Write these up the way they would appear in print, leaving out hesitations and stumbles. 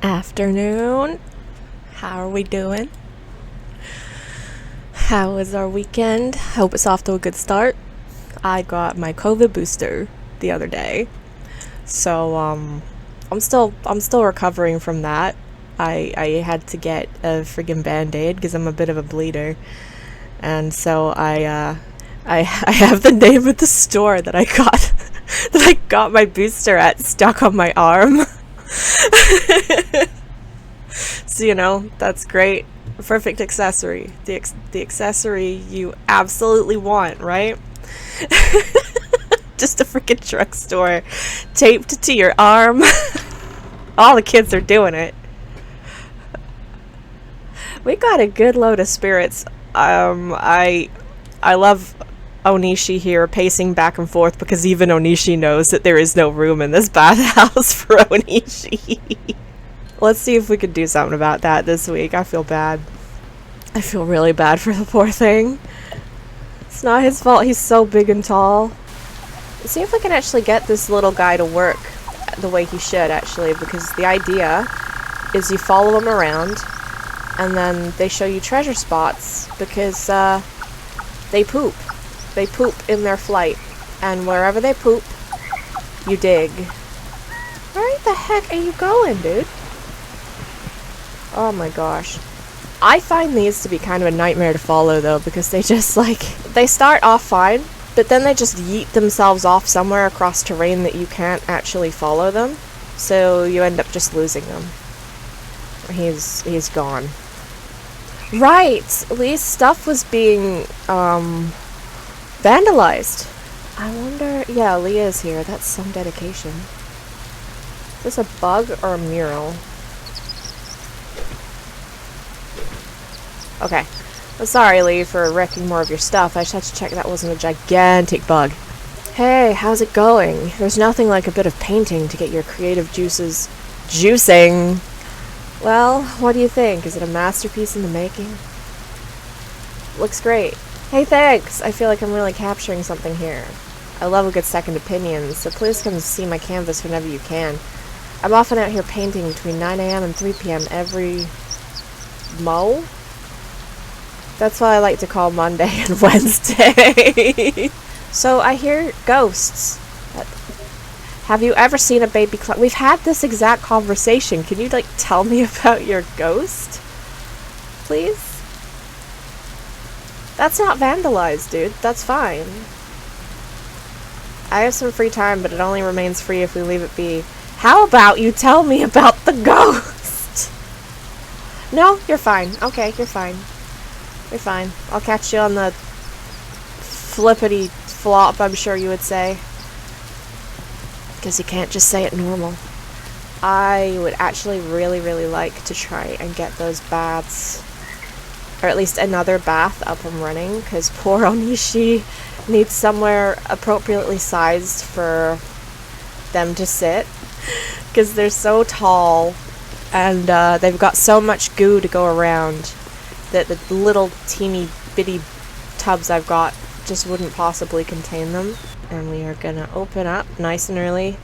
Afternoon. How are we doing? How was our weekend? Hope it's off to a good start. I got my COVID booster the other day. So I'm still recovering from that. I had to get a friggin' band-aid because I'm a bit of a bleeder. And so I have the name of the store that I got that I got my booster at stuck on my arm. So, that's great. Perfect accessory. The accessory you absolutely want, right? Just a freaking drugstore taped to your arm. All the kids are doing it. We got a good load of spirits. I love Onishi here pacing back and forth because even Onishi knows that there is no room in this bathhouse for Onishi. Let's see if we could do something about that this week. I feel bad. I feel really bad for the poor thing. It's not his fault he's so big and tall. Let's see if we can actually get this little guy to work the way he should, actually, because the idea is you follow him around and then they show you treasure spots because they poop. They poop in their flight, and wherever they poop, you dig. Where the heck are you going, dude? Oh my gosh. I find these to be kind of a nightmare to follow, though, because they just, they start off fine, but then they just yeet themselves off somewhere across terrain that you can't actually follow them, so you end up just losing them. He's gone. Right! Leigh's stuff was being, vandalized. I wonder... Yeah, Leigh is here. That's some dedication. Is this a bug or a mural? Okay. Well, sorry, Leigh, for wrecking more of your stuff. I just had to check that wasn't a gigantic bug. Hey, how's it going? There's nothing like a bit of painting to get your creative juices juicing. Well, what do you think? Is it a masterpiece in the making? Looks great. Hey, thanks! I feel like I'm really capturing something here. I love a good second opinion, so please come see my canvas whenever you can. I'm often out here painting between 9 a.m. and 3 p.m. every... Mo? That's what I like to call Monday and Wednesday. So I hear ghosts. Have you ever seen a baby clown? We've had this exact conversation. Can you, tell me about your ghost? Please? That's not vandalized, dude. That's fine. I have some free time, but it only remains free if we leave it be. How about you tell me about the ghost? No, you're fine. Okay, you're fine. You're fine. I'll catch you on the flippity flop, I'm sure you would say. Because you can't just say it normal. I would actually really, really like to try and get those baths, or at least another bath, up and running, because poor Onishi needs somewhere appropriately sized for them to sit, because they're so tall, and they've got so much goo to go around that the little teeny bitty tubs I've got just wouldn't possibly contain them. And we are gonna open up nice and early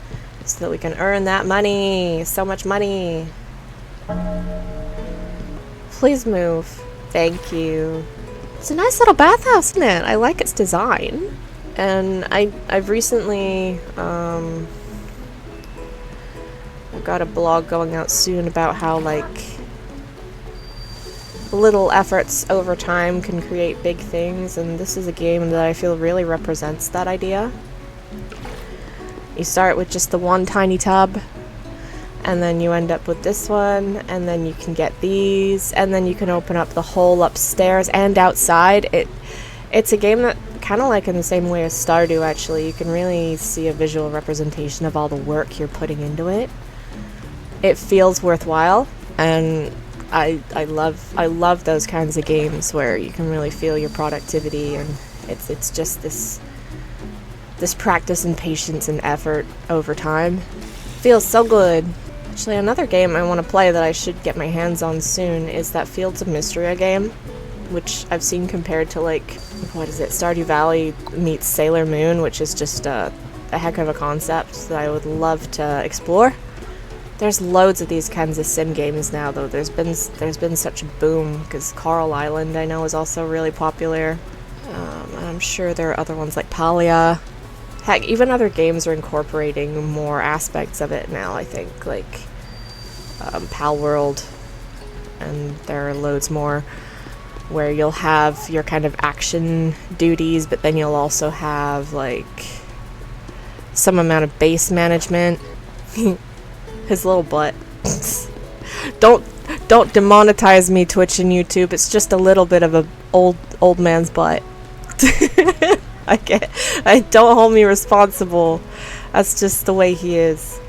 so that we can earn that money. So much money. Please move. Thank you. It's a nice little bathhouse, isn't it? I like its design. And I've recently I've got a blog going out soon about how little efforts over time can create big things, and this is a game that I feel really represents that idea. You start with just the one tiny tub, and then you end up with this one, and then you can get these, and then you can open up the whole upstairs and outside. It's a game that, kind of like in the same way as Stardew, actually, you can really see a visual representation of all the work you're putting into it. It feels worthwhile, and I love those kinds of games where you can really feel your productivity, and it's just this practice and patience and effort over time. Feels so good. Actually, another game I want to play that I should get my hands on soon is that Fields of Mysteria game, which I've seen compared to what is it, Stardew Valley meets Sailor Moon, which is just a heck of a concept that I would love to explore. There's loads of these kinds of sim games now, though. There's been such a boom, because Coral Island, I know, is also really popular. And I'm sure there are other ones like Palia. Heck, even other games are incorporating more aspects of it now, I think, like Pal World, and there are loads more, where you'll have your kind of action duties, but then you'll also have, like, some amount of base management. His little butt. Don't demonetize me, Twitch and YouTube. It's just a little bit of a old man's butt. Don't hold me responsible. That's just the way he is.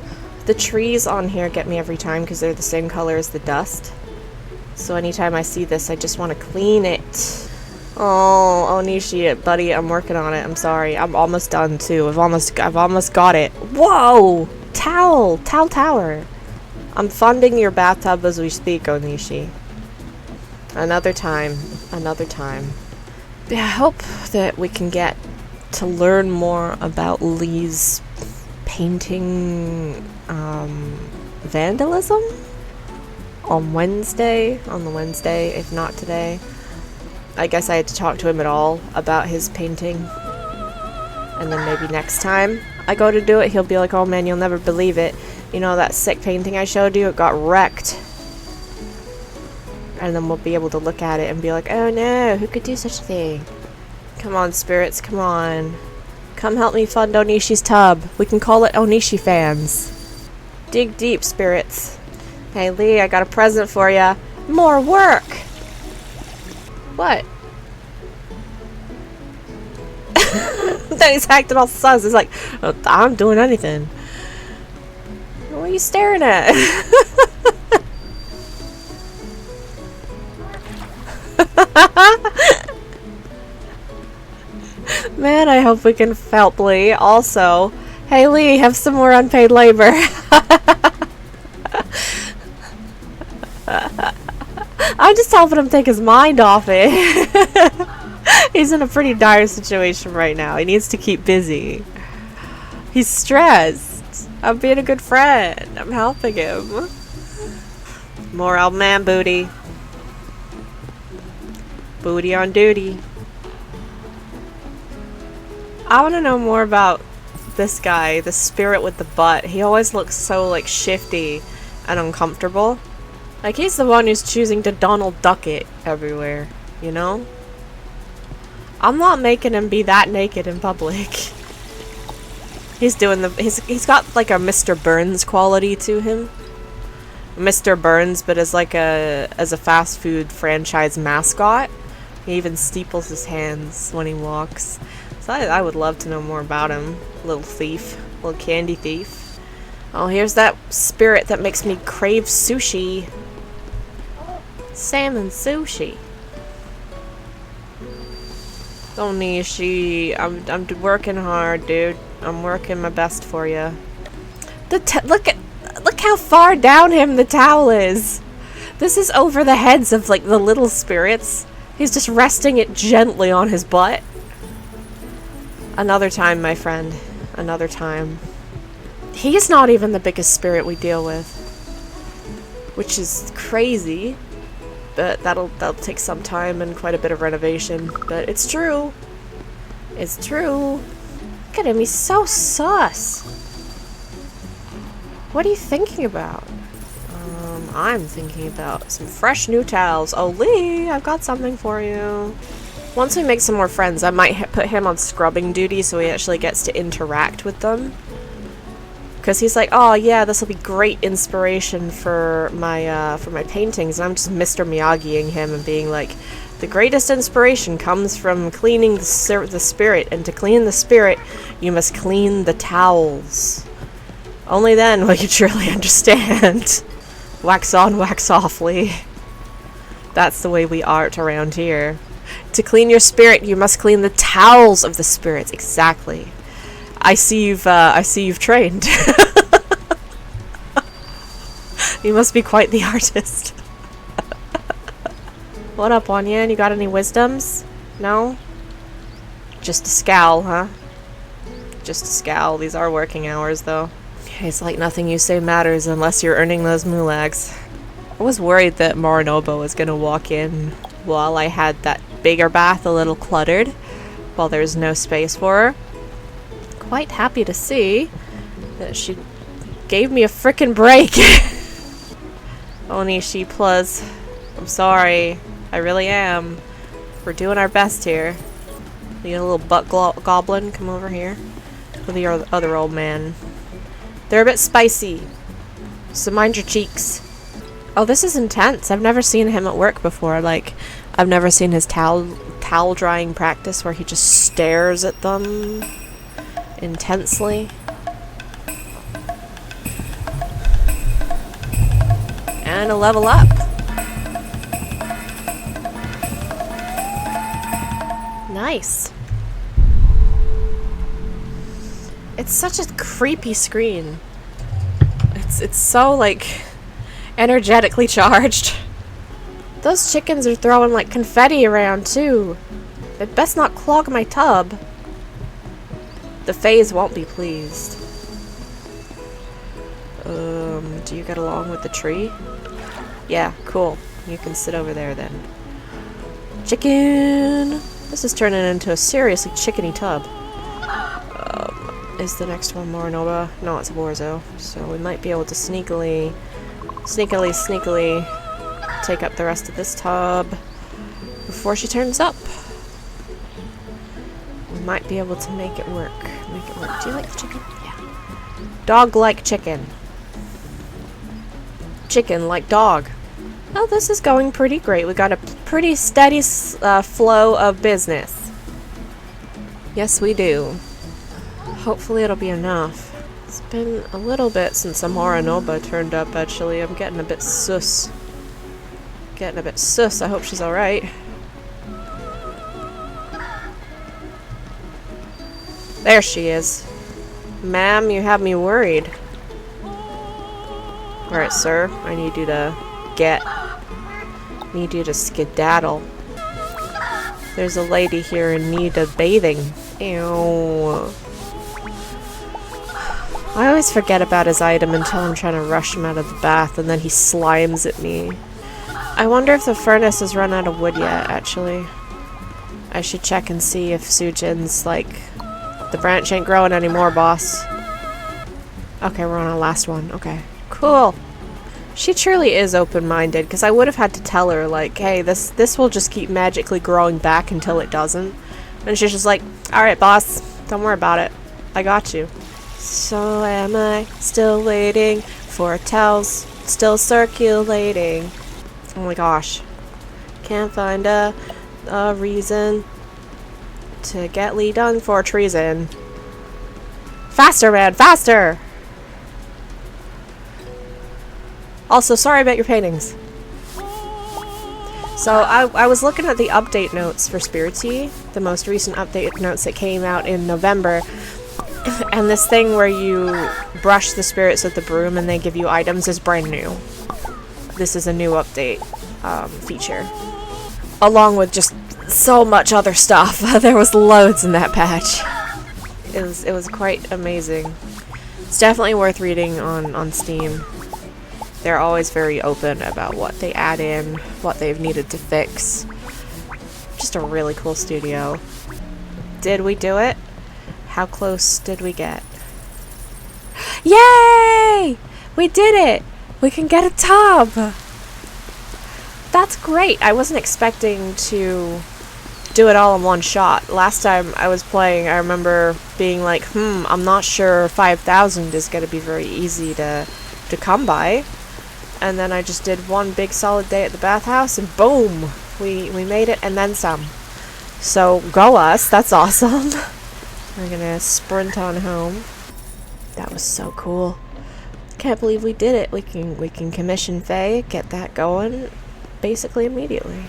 The trees on here get me every time because they're the same color as the dust. So anytime I see this, I just want to clean it. Oh, Onishi, buddy, I'm working on it. I'm sorry. I'm almost done too. I've almost got it. Whoa! Tower. I'm funding your bathtub as we speak, Onishi. Another time. Yeah, I hope that we can get to learn more about Leigh's painting vandalism on the Wednesday, if not today. I guess I had to talk to him at all about his painting. And then maybe next time I go to do it, he'll be like, oh man, you'll never believe it. You know that sick painting I showed you? It got wrecked. And then we'll be able to look at it and be like, oh no, who could do such a thing? Come on, spirits, come on. Come help me fund Onishi's tub. We can call it Onishi Fans. Dig deep, spirits. Hey, Leigh, I got a present for ya. More work! What? Then he's acting all sus. He's like, oh, I'm doing anything. What are you staring at? Man, I hope we can help Leigh. Also, hey Leigh, have some more unpaid labor. I'm just helping him take his mind off it. He's in a pretty dire situation right now. He needs to keep busy. He's stressed. I'm being a good friend. I'm helping him. More old man booty. Booty on duty. I want to know more about this guy, the spirit with the butt. He always looks so, like, shifty and uncomfortable. Like, he's the one who's choosing to Donald Duck it everywhere, you know? I'm not making him be that naked in public. He's doing the... He's got, like, a Mr. Burns quality to him. Mr. Burns, but as, like, as a fast food franchise mascot. He even steeples his hands when he walks. So I would love to know more about him. Little thief. Little candy thief. Oh, here's that spirit that makes me crave sushi. Salmon sushi. Onishi, I'm working hard, dude. I'm working my best for you. Look how far down him the towel is. This is over the heads of, like, the little spirits. He's just resting it gently on his butt. Another time, my friend. Another time. He's not even the biggest spirit we deal with. Which is crazy. But that'll take some time and quite a bit of renovation. But it's true. It's true. Look at him, he's so sus. What are you thinking about? I'm thinking about some fresh new towels. Oh, Leigh, I've got something for you. Once we make some more friends, I might put him on scrubbing duty so he actually gets to interact with them. Because he's like, oh yeah, this will be great inspiration for my paintings. And I'm just Mr. Miyagi-ing him and being like, the greatest inspiration comes from cleaning the spirit. And to clean the spirit, you must clean the towels. Only then will you truly understand. Wax on, wax off, Leigh. That's the way we art around here. To clean your spirit, you must clean the towels of the spirits. Exactly. I see you've trained. You must be quite the artist. What up, Wonyan? You got any wisdoms? No? Just a scowl, huh? Just a scowl. These are working hours, though. It's like nothing you say matters unless you're earning those mulags. I was worried that Morinobu was gonna walk in while I had that bigger bath a little cluttered, while there's no space for her. Quite happy to see that she gave me a frickin' break. Onishi, plus, I'm sorry. I really am. We're doing our best here. You a little butt goblin, come over here. With the other old man. They're a bit spicy, so mind your cheeks. Oh, this is intense. I've never seen him at work before. Like, I've never seen his towel drying practice where he just stares at them intensely. And a level up. Nice. It's such a creepy screen. It's so, like, energetically charged. Those chickens are throwing, like, confetti around, too. It best not clog my tub. The Faes won't be pleased. Do you get along with the tree? Yeah, cool. You can sit over there, then. Chicken! This is turning into a seriously chickeny tub. Is the next one Morinobu? No, it's Warzo. So we might be able to sneakily take up the rest of this tub before she turns up. We might be able to make it work. Do you like the chicken? Yeah. Dog like chicken. Chicken like dog. Oh, this is going pretty great. We got a pretty steady flow of business. Yes, we do. Hopefully it'll be enough. It's been a little bit since Morinobu turned up, actually. I'm getting a bit sus. I hope she's alright. There she is. Ma'am, you have me worried. Alright, sir. I need you to skedaddle. There's a lady here in need of bathing. Ew. I always forget about his item until I'm trying to rush him out of the bath, and then he slimes at me. I wonder if the furnace has run out of wood yet, actually. I should check and see if Sujin's like, the branch ain't growing anymore, boss. Okay, we're on our last one. Okay, cool. She truly is open-minded, because I would have had to tell her, like, hey, this will just keep magically growing back until it doesn't. And she's just like, alright, boss, don't worry about it. I got you. So am I still waiting for towels, still circulating. Oh my gosh. Can't find a reason to get Leigh done for treason. Faster, man, faster! Also, sorry about your paintings. So, I was looking at the update notes for Spirittea, the most recent update notes that came out in November, and this thing where you brush the spirits with the broom and they give you items is brand new. This is a new update feature. Along with just so much other stuff. There was loads in that patch. It was quite amazing. It's definitely worth reading on Steam. They're always very open about what they add in, what they've needed to fix. Just a really cool studio. Did we do it? How close did we get? Yay! We did it! We can get a tub! That's great! I wasn't expecting to do it all in one shot. Last time I was playing, I remember being like, I'm not sure 5,000 is going to be very easy to come by. And then I just did one big solid day at the bathhouse, and boom! We made it, and then some. So, go us! That's awesome! We're gonna sprint on home. That was so cool. Can't believe we did it. We can commission Faye, get that going, basically immediately.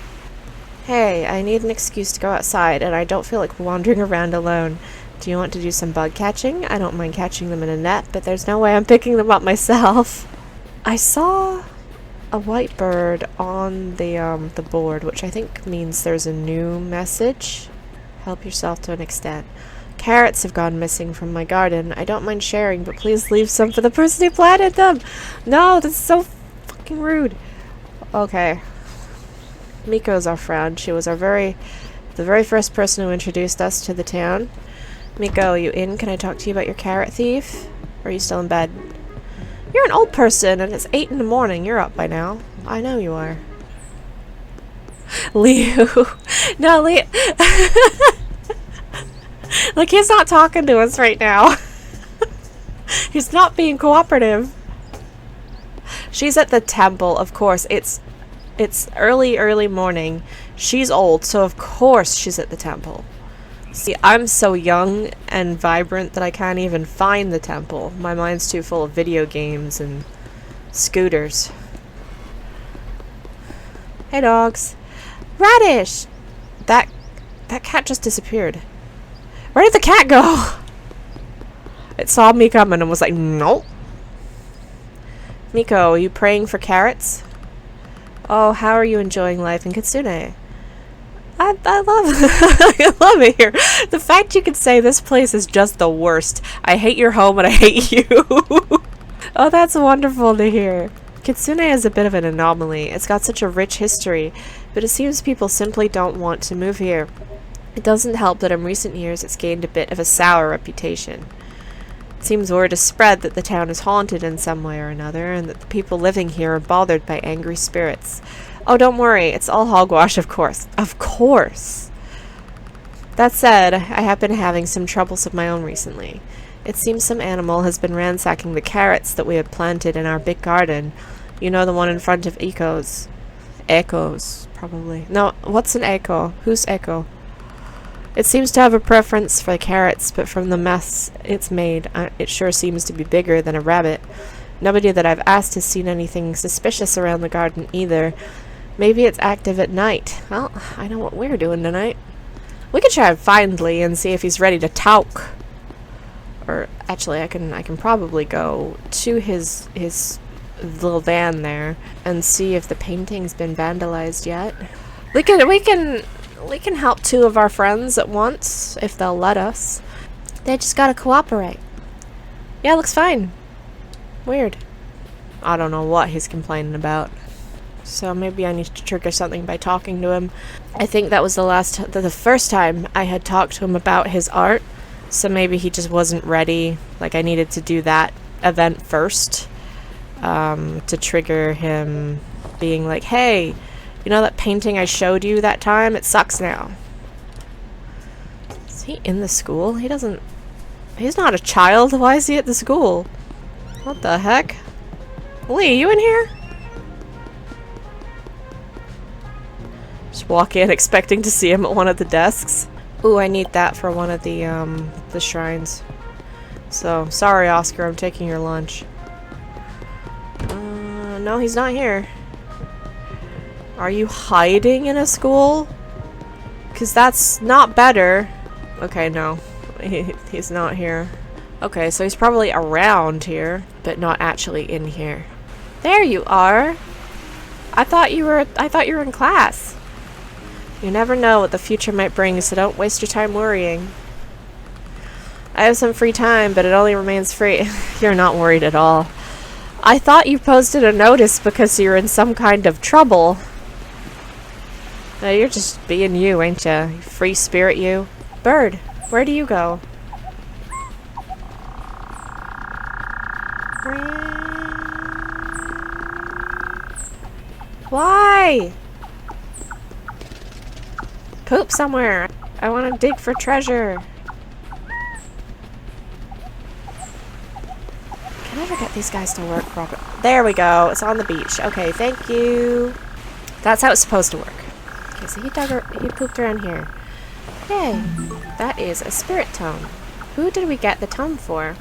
Hey, I need an excuse to go outside, and I don't feel like wandering around alone. Do you want to do some bug catching? I don't mind catching them in a net, but there's no way I'm picking them up myself. I saw a white bird on the board, which I think means there's a new message. Help yourself to an extent. Carrots have gone missing from my garden. I don't mind sharing, but please leave some for the person who planted them. No, that's so fucking rude. Okay. Miko's our friend. She was the very first person who introduced us to the town. Miko, you in? Can I talk to you about your carrot thief? Or are you still in bed? You're an old person, and it's 8 in the morning. You're up by now. I know you are. Leigh. No, Leigh. Like, he's not talking to us right now. He's not being cooperative. She's at the temple, of course. It's early morning. She's old, so of course she's at the temple. See, I'm so young and vibrant that I can't even find the temple. My mind's too full of video games and scooters. Hey, dogs. Radish! That cat just disappeared. Where did the cat go? It saw me coming and was like, nope. Miko, are you praying for carrots? Oh, how are you enjoying life in Kitsune? I love I love it here. The fact you could say this place is just the worst. I hate your home and I hate you. Oh, that's wonderful to hear. Kitsune is a bit of an anomaly. It's got such a rich history, but it seems people simply don't want to move here. It doesn't help that in recent years it's gained a bit of a sour reputation. It seems word is spread that the town is haunted in some way or another, and that the people living here are bothered by angry spirits. Oh, don't worry, it's all hogwash, of course. Of course! That said, I have been having some troubles of my own recently. It seems some animal has been ransacking the carrots that we had planted in our big garden. You know, the one in front of Echo's. Echo's, probably. No, what's an echo? Who's Echo? It seems to have a preference for carrots, but from the mess it's made, it sure seems to be bigger than a rabbit. Nobody that I've asked has seen anything suspicious around the garden either. Maybe it's active at night. Well, I know what we're doing tonight. We could try and find Leigh and see if he's ready to talk. Or actually, I can probably go to his little van there and see if the painting's been vandalized yet. We can help 2 of our friends at once if they'll let us. They just gotta cooperate. Yeah, looks fine. Weird. I don't know what he's complaining about. So maybe I need to trigger something by talking to him. I think that was the first time I had talked to him about his art. So maybe he just wasn't ready. Like, I needed to do that event first. To trigger him being like, hey, you know that painting I showed you that time? It sucks now. Is he in the school? He's not a child. Why is he at the school? What the heck? Leigh, you in here? Just walk in expecting to see him at one of the desks. Ooh, I need that for one of the shrines. So, sorry Oscar, I'm taking your lunch. No, he's not here. Are you hiding in a school? Because that's not better. Okay, no. He's not here. Okay, so he's probably around here, but not actually in here. There you are! I thought you were in class. You never know what the future might bring, so don't waste your time worrying. I have some free time, but it only remains free. You're not worried at all. I thought you posted a notice because you're in some kind of trouble. No, you're just being you, ain't ya? Free spirit you. Bird, where do you go? Why? Poop somewhere. I want to dig for treasure. Can I ever get these guys to work properly? There we go. It's on the beach. Okay, thank you. That's how it's supposed to work. Okay, so he pooped around here. Yay. That is a spirit tome. Who did we get the tome for?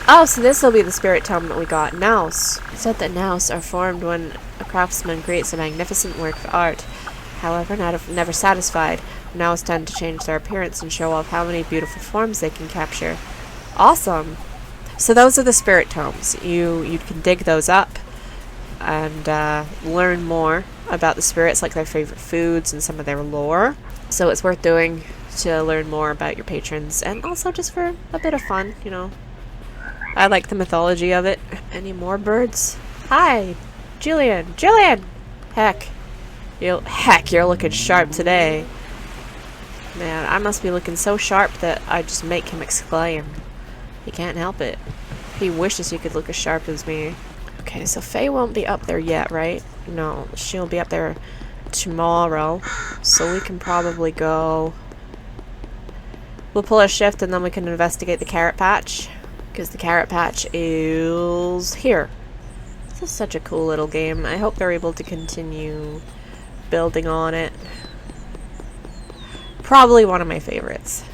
Oh, so this will be the spirit tome that we got. Nous. It said that nous are formed when a craftsman creates a magnificent work of art. However, never satisfied, nous tend to change their appearance and show off how many beautiful forms they can capture. Awesome! So those are the spirit tomes. You can dig those up and learn more about the spirits, like their favorite foods and some of their lore. So it's worth doing to learn more about your patrons, and also just for a bit of fun, you know. I like the mythology of it. Any more birds? Hi, Julian. Julian! Heck, you're looking sharp today. Man, I must be looking so sharp that I just make him exclaim. He can't help it. He wishes he could look as sharp as me. Okay, so Faye won't be up there yet, right? No, she'll be up there tomorrow. So we can probably go... We'll pull a shift and then we can investigate the carrot patch. Because the carrot patch is here. This is such a cool little game. I hope they're able to continue building on it. Probably one of my favorites.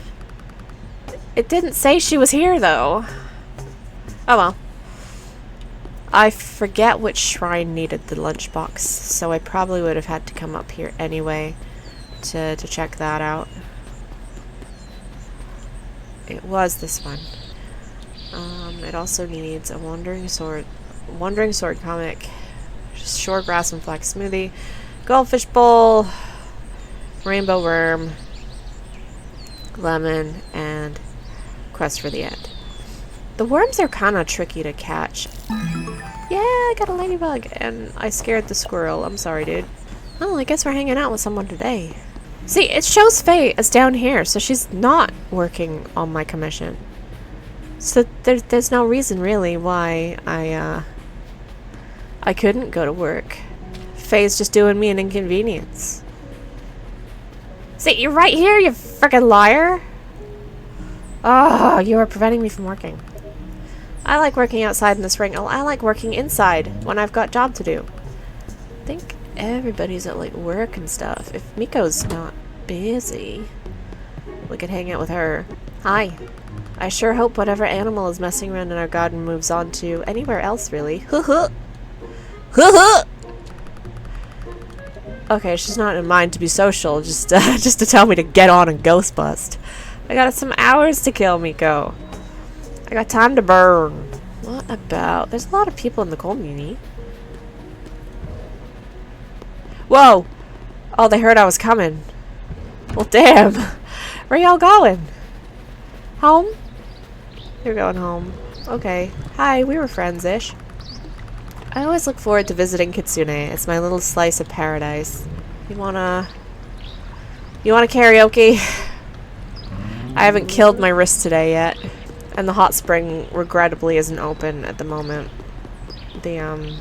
It didn't say she was here, though. Oh well. I forget which shrine needed the lunchbox, so I probably would have had to come up here anyway to check that out. It was this one. It also needs a wandering sword comic, shore grass and flax smoothie, goldfish bowl, rainbow worm, lemon, and quest for the end. The worms are kind of tricky to catch. Yeah, I got a ladybug, and I scared the squirrel. I'm sorry, dude. Oh, I guess we're hanging out with someone today. See, it shows Faye as down here, so she's not working on my commission. So there's no reason, really, why I couldn't go to work. Faye's just doing me an inconvenience. See, you're right here, you frickin' liar! Oh, you are preventing me from working. I like working outside in the spring. Oh, I like working inside when I've got job to do. I think everybody's at, like, work and stuff. If Miko's not busy, we could hang out with her. Hi. I sure hope whatever animal is messing around in our garden moves on to anywhere else, really. Hoo-hoo! Hoo-hoo! Okay, she's not in mind to be social, just to tell me to get on and ghost bust. I got some hours to kill, Miko. I got time to burn. What about... There's a lot of people in the coal muni. Whoa! Oh, they heard I was coming. Well, damn. Where y'all going? Home? You're going home. Okay. Hi, we were friends-ish. I always look forward to visiting Kitsune. It's my little slice of paradise. You wanna karaoke? I haven't killed my wrist today yet. And the hot spring, regrettably, isn't open at the moment. I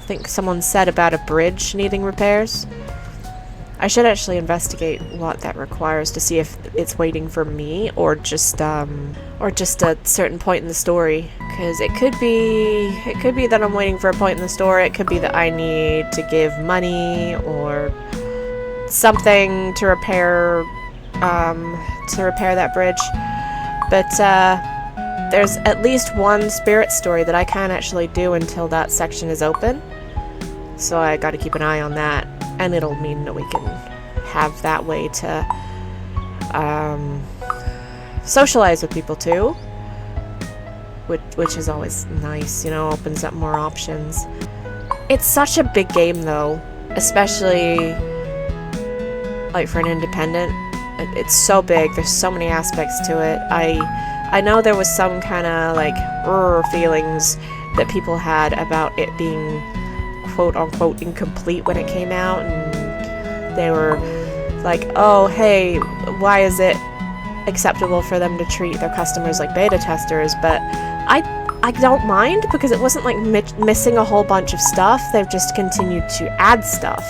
think someone said about a bridge needing repairs. I should actually investigate what that requires to see if it's waiting for me or just a certain point in the story. Because it could be that I'm waiting for a point in the story. It could be that I need to give money or something to repair that bridge. But there's at least one spirit story that I can't actually do until that section is open. So I gotta keep an eye on that. And it'll mean that we can have that way to socialize with people too. Which is always nice, you know, opens up more options. It's such a big game though. Especially like for an independent. It's so big, there's so many aspects to it. I know there was some kind of like feelings that people had about it being quote-unquote incomplete when it came out, and they were like, oh hey, why is it acceptable for them to treat their customers like beta testers? But I don't mind, because it wasn't like missing a whole bunch of stuff. They've just continued to add stuff,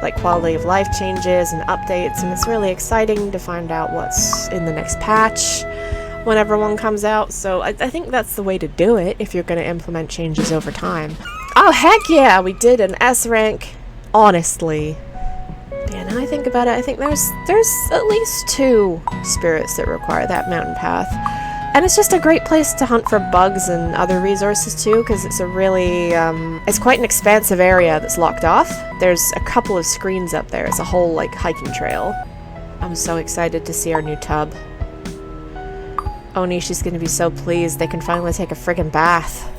like quality of life changes and updates, and it's really exciting to find out what's in the next patch whenever one comes out. So I think that's the way to do it if you're going to implement changes over time. Oh heck yeah, we did an S rank, honestly. Yeah, now I think about it, I think there's at least 2 spirits that require that mountain path. And it's just a great place to hunt for bugs and other resources too, because it's a really, it's quite an expansive area that's locked off. There's a couple of screens up there. It's a whole, like, hiking trail. I'm so excited to see our new tub. Onishi's gonna be so pleased. They can finally take a friggin' bath.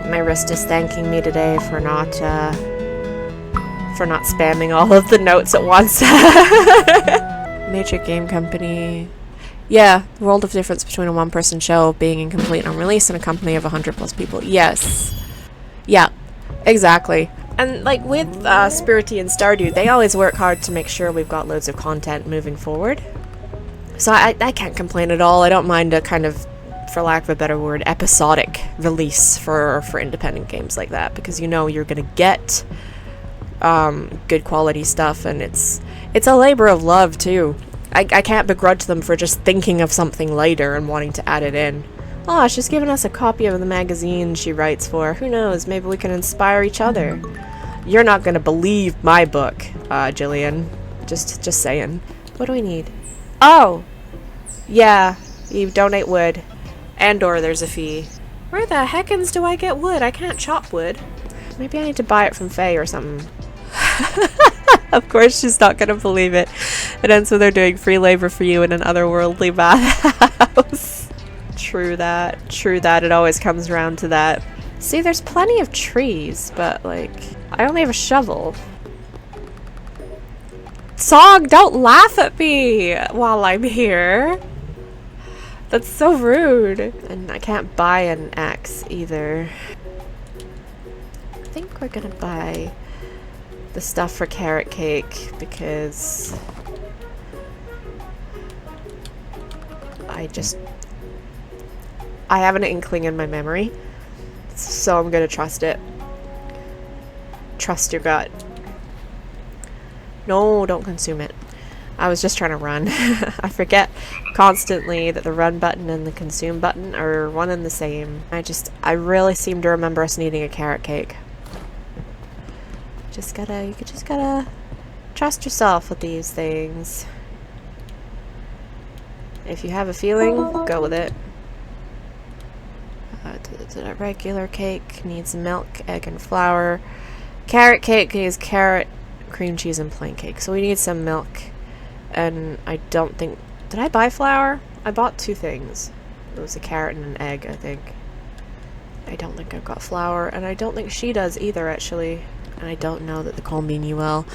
My wrist is thanking me today for not for not spamming all of the notes at once. Major game company. Yeah, world of difference between a one-person show being incomplete on release and a company of 100+ people. Yes. Yeah, exactly. And like with Spirittea and Stardew, they always work hard to make sure we've got loads of content moving forward. So I can't complain at all. I don't mind a kind of, for lack of a better word, episodic release for independent games like that, because you know you're gonna get good quality stuff, and it's a labor of love too. I can't begrudge them for just thinking of something later and wanting to add it in. Oh, she's given us a copy of the magazine she writes for. Who knows, maybe we can inspire each other. You're not gonna believe my book, Jillian. Just saying. What do we need? Oh! Yeah, you donate wood. And/or there's a fee. Where the heckins do I get wood? I can't chop wood. Maybe I need to buy it from Faye or something. Of course she's not gonna believe it. It ends with her doing free labor for you in an otherworldly bathhouse. True that. True that. It always comes around to that. See, there's plenty of trees, but, like, I only have a shovel. Song, don't laugh at me while I'm here. That's so rude. And I can't buy an axe either. I think we're gonna buy the stuff for carrot cake because I have an inkling in my memory, so I'm gonna trust it. Trust your gut. No, don't consume it. I was just trying to run. I forget constantly that the run button and the consume button are one and the same. I really seem to remember us needing a carrot cake. You just gotta trust yourself with these things. If you have a feeling, go with it. A regular cake needs milk, egg, and flour. Carrot cake needs carrot, cream cheese, and plain cake. So we need some milk. And I don't think... Did I buy flour? I bought 2 things. It was a carrot and an egg, I think. I don't think I've got flour. And I don't think she does either, actually. And I don't know that the Combini will.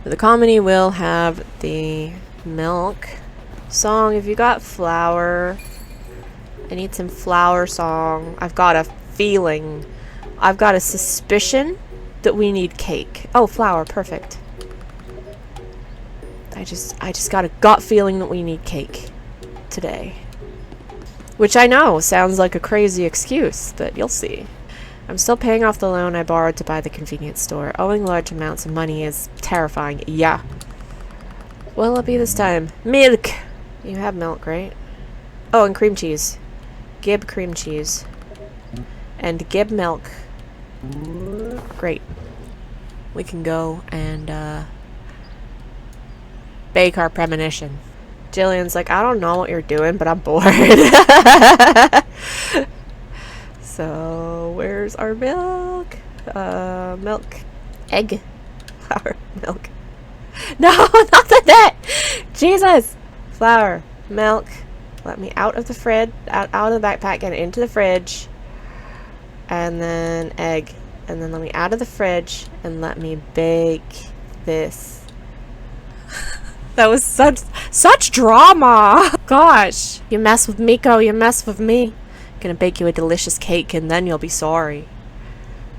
But the Combini will have the milk. Song, if you got flour... I need some flour, Song. I've got a feeling. I've got a suspicion that we need cake. Oh, flour. Perfect. I just got a gut feeling that we need cake today. Which I know sounds like a crazy excuse, but you'll see. I'm still paying off the loan I borrowed to buy the convenience store. Owing large amounts of money is terrifying. Yeah. What'll it be this time? Milk! You have milk, right? Oh, and cream cheese. Gib cream cheese. And Gib milk. Great. We can go and, bake our premonition. Jillian's like, I don't know what you're doing, but I'm bored. So, where's our milk? Milk. Egg. Flour. Milk. No, not the net! Jesus! Flour. Milk. Let me out of the fridge, out of the backpack and into the fridge. And then egg. And then let me out of the fridge and let me bake this. That was such drama. Gosh. You mess with Miko, you mess with me. I'm gonna bake you a delicious cake and then you'll be sorry.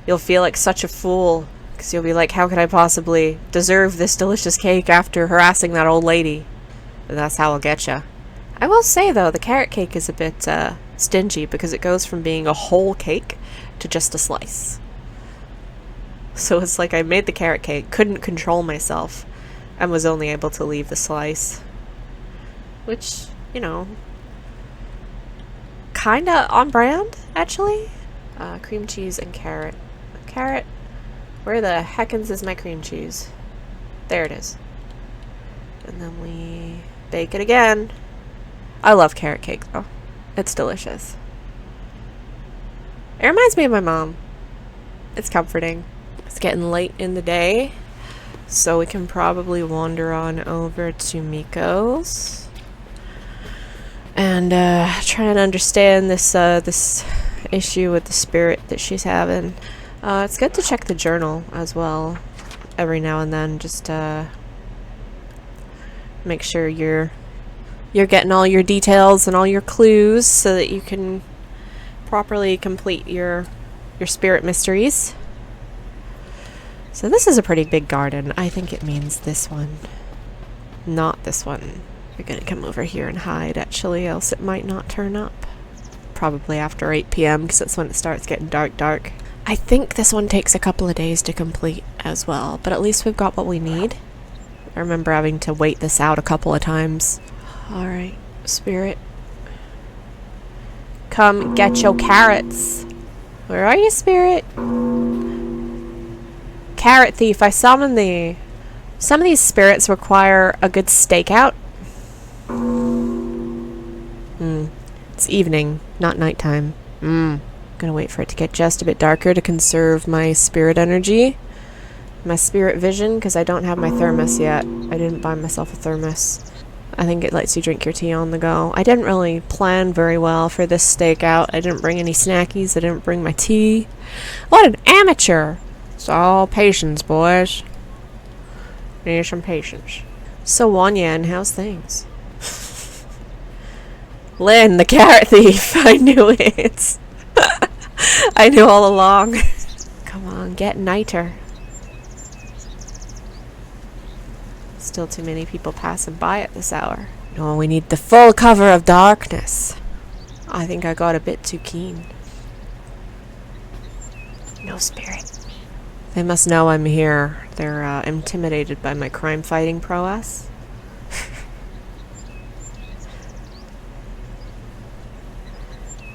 You'll feel like such a fool. Because you'll be like, how could I possibly deserve this delicious cake after harassing that old lady? And that's how I'll get ya. I will say though, the carrot cake is a bit stingy because it goes from being a whole cake to just a slice. So it's like I made the carrot cake, couldn't control myself, and was only able to leave the slice. Which, you know, kinda on brand, actually. Cream cheese and carrot. Carrot? Where the heckins is my cream cheese? There it is. And then we bake it again. I love carrot cake though. It's delicious. It reminds me of my mom. It's comforting. It's getting late in the day, so we can probably wander on over to Miko's and try and understand this this issue with the spirit that she's having. It's good to check the journal as well. every now and then, just to make sure you're getting all your details and all your clues so that you can properly complete your spirit mysteries. So this is a pretty big garden. I think it means this one, not this one. We're gonna come over here and hide, actually, else it might not turn up. Probably after 8 p.m. because that's when it starts getting dark. I think this one takes a couple of days to complete as well, but at least we've got what we need. I remember having to wait this out a couple of times. Alright, Spirit. Come get your carrots. Where are you, Spirit? Carrot thief, I summon thee. Some of these spirits require a good stakeout. It's evening, not nighttime. Gonna wait for it to get just a bit darker to conserve my spirit energy. My spirit vision, because I don't have my thermos yet. I didn't buy myself a thermos. I think it lets you drink your tea on the go. I didn't really plan very well for this stakeout. I didn't bring any snackies. I didn't bring my tea. What an amateur! It's all patience, boys. Need some patience. So, Wonyan, how's things? Lynn, the carrot thief! I knew it! I knew all along. Come on, get nighter. Still too many people passing by at this hour. No, we need the full cover of darkness. I think I got a bit too keen. No spirit. They must know I'm here. They're intimidated by my crime-fighting prowess.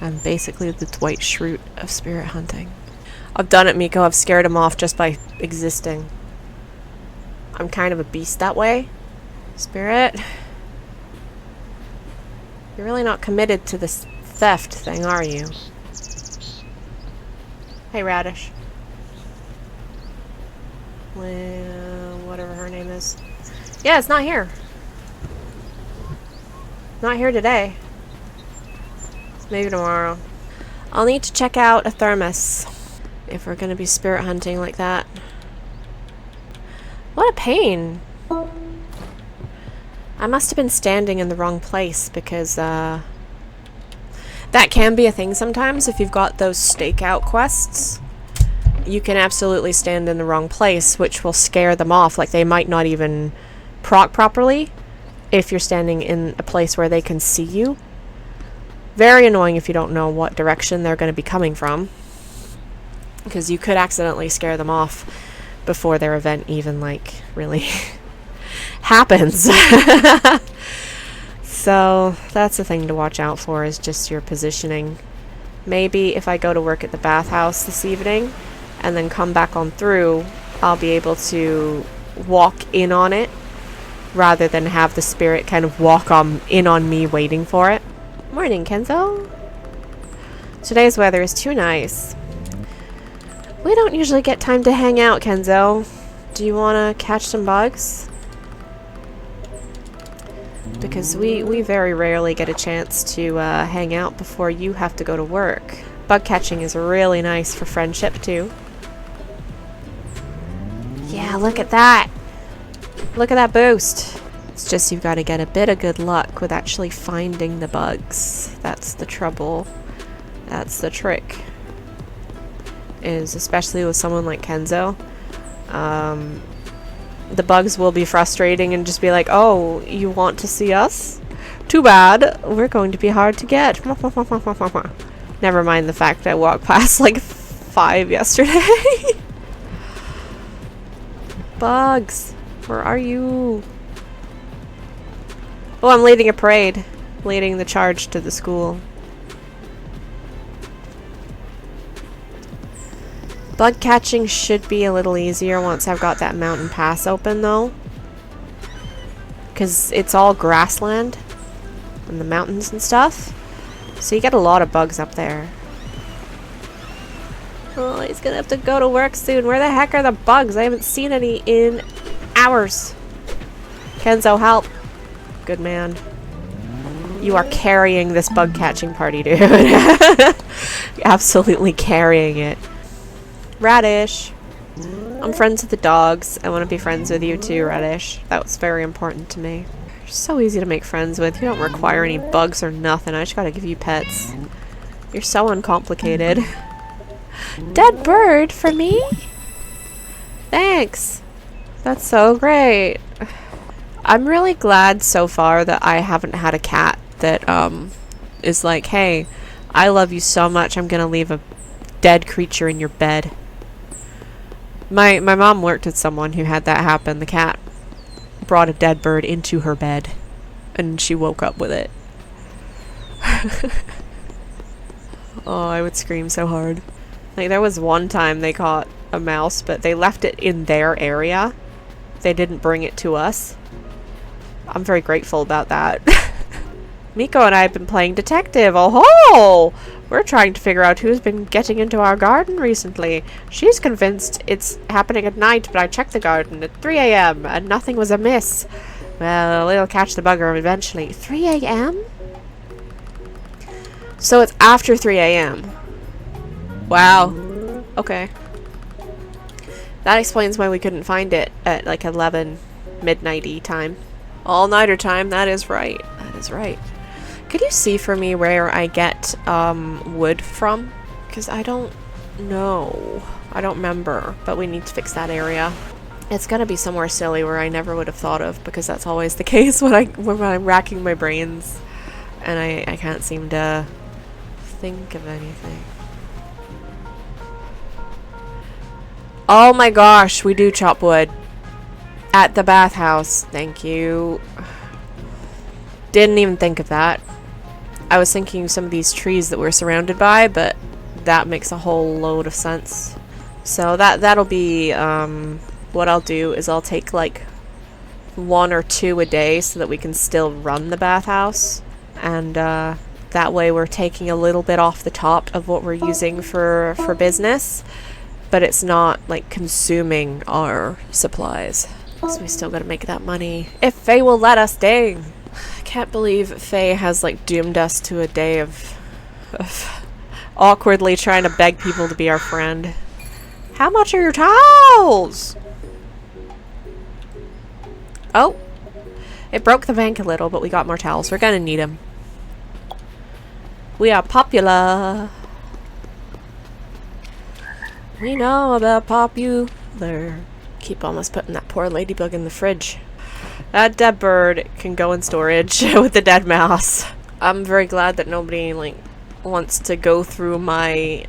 I'm basically the Dwight Schrute of spirit hunting. I've done it, Miko. I've scared him off just by existing. I'm kind of a beast that way. Spirit. You're really not committed to this theft thing, are you? Hey, Radish. Well, whatever her name is. Yeah, it's not here. Not here today. Maybe tomorrow. I'll need to check out a thermos if we're gonna be spirit hunting like that. What a pain. I must have been standing in the wrong place because that can be a thing sometimes if you've got those stakeout quests. You can absolutely stand in the wrong place, which will scare them off. Like, they might not even proc properly if you're standing in a place where they can see you. Very annoying if you don't know what direction they're going to be coming from, because you could accidentally scare them off before their event even, like, really happens. So that's the thing to watch out for, is just your positioning. Maybe if I go to work at the bathhouse this evening and then come back on through, I'll be able to walk in on it rather than have the spirit kind of walk in on me waiting for it. Morning, Kenzo. Today's weather is too nice. We don't usually get time to hang out, Kenzo. Do you want to catch some bugs? Because we very rarely get a chance to hang out before you have to go to work. Bug catching is really nice for friendship, too. Yeah, look at that. Look at that boost. It's just you've got to get a bit of good luck with actually finding the bugs. That's the trouble. That's the trick. Is especially with someone like Kenzo. The bugs will be frustrating and just be like, oh, you want to see us? Too bad. We're going to be hard to get. Never mind the fact I walked past like 5 yesterday. Bugs. Where are you? Oh, I'm leading a parade. Leading the charge to the school. Bug catching should be a little easier once I've got that mountain pass open, though. Because it's all grassland. And the mountains and stuff. So you get a lot of bugs up there. Oh, he's gonna have to go to work soon. Where the heck are the bugs? I haven't seen any in hours. Kenzo, help. Good man. You are carrying this bug catching party, dude. Absolutely carrying it. Radish. I'm friends with the dogs. I want to be friends with you too, Reddish. That was very important to me. You're so easy to make friends with. You don't require any bugs or nothing. I just gotta give you pets. You're so uncomplicated. Dead bird for me? Thanks. That's so great. I'm really glad so far that I haven't had a cat that is like, hey, I love you so much, I'm gonna leave a dead creature in your bed. My mom worked with someone who had that happen. The cat brought a dead bird into her bed and she woke up with it. Oh, I would scream so hard. Like, there was one time they caught a mouse, but they left it in their area. They didn't bring it to us. I'm very grateful about that. Miko and I have been playing detective. Oh ho! We're trying to figure out who's been getting into our garden recently. She's convinced it's happening at night, but I checked the garden at 3 a.m. and nothing was amiss. Well, it'll catch the bugger eventually. 3 a.m.? So it's after 3 a.m. Wow. Okay. That explains why we couldn't find it at like 11 midnight-y time. All-nighter time, that is right. That is right. Could you see for me where I get wood from? Because I don't know. I don't remember, but we need to fix that area. It's gonna be somewhere silly where I never would have thought of, because that's always the case when I'm racking my brains and I can't seem to think of anything. Oh my gosh, we do chop wood. At the bathhouse. Thank you. Didn't even think of that. I was thinking some of these trees that we're surrounded by, but that makes a whole load of sense. So that'll be what I'll do is I'll take like 1 or 2 a day so that we can still run the bathhouse, and that way we're taking a little bit off the top of what we're using for business, but it's not like consuming our supplies. So we still gotta make that money. If Faye will let us, dang. I can't believe Faye has like doomed us to a day of awkwardly trying to beg people to be our friend. How much are your towels? Oh. It broke the bank a little, but we got more towels. We're gonna need them. We are popular. We know about popular. Keep almost putting that poor ladybug in the fridge. That dead bird can go in storage with the dead mouse. I'm very glad that nobody like wants to go through my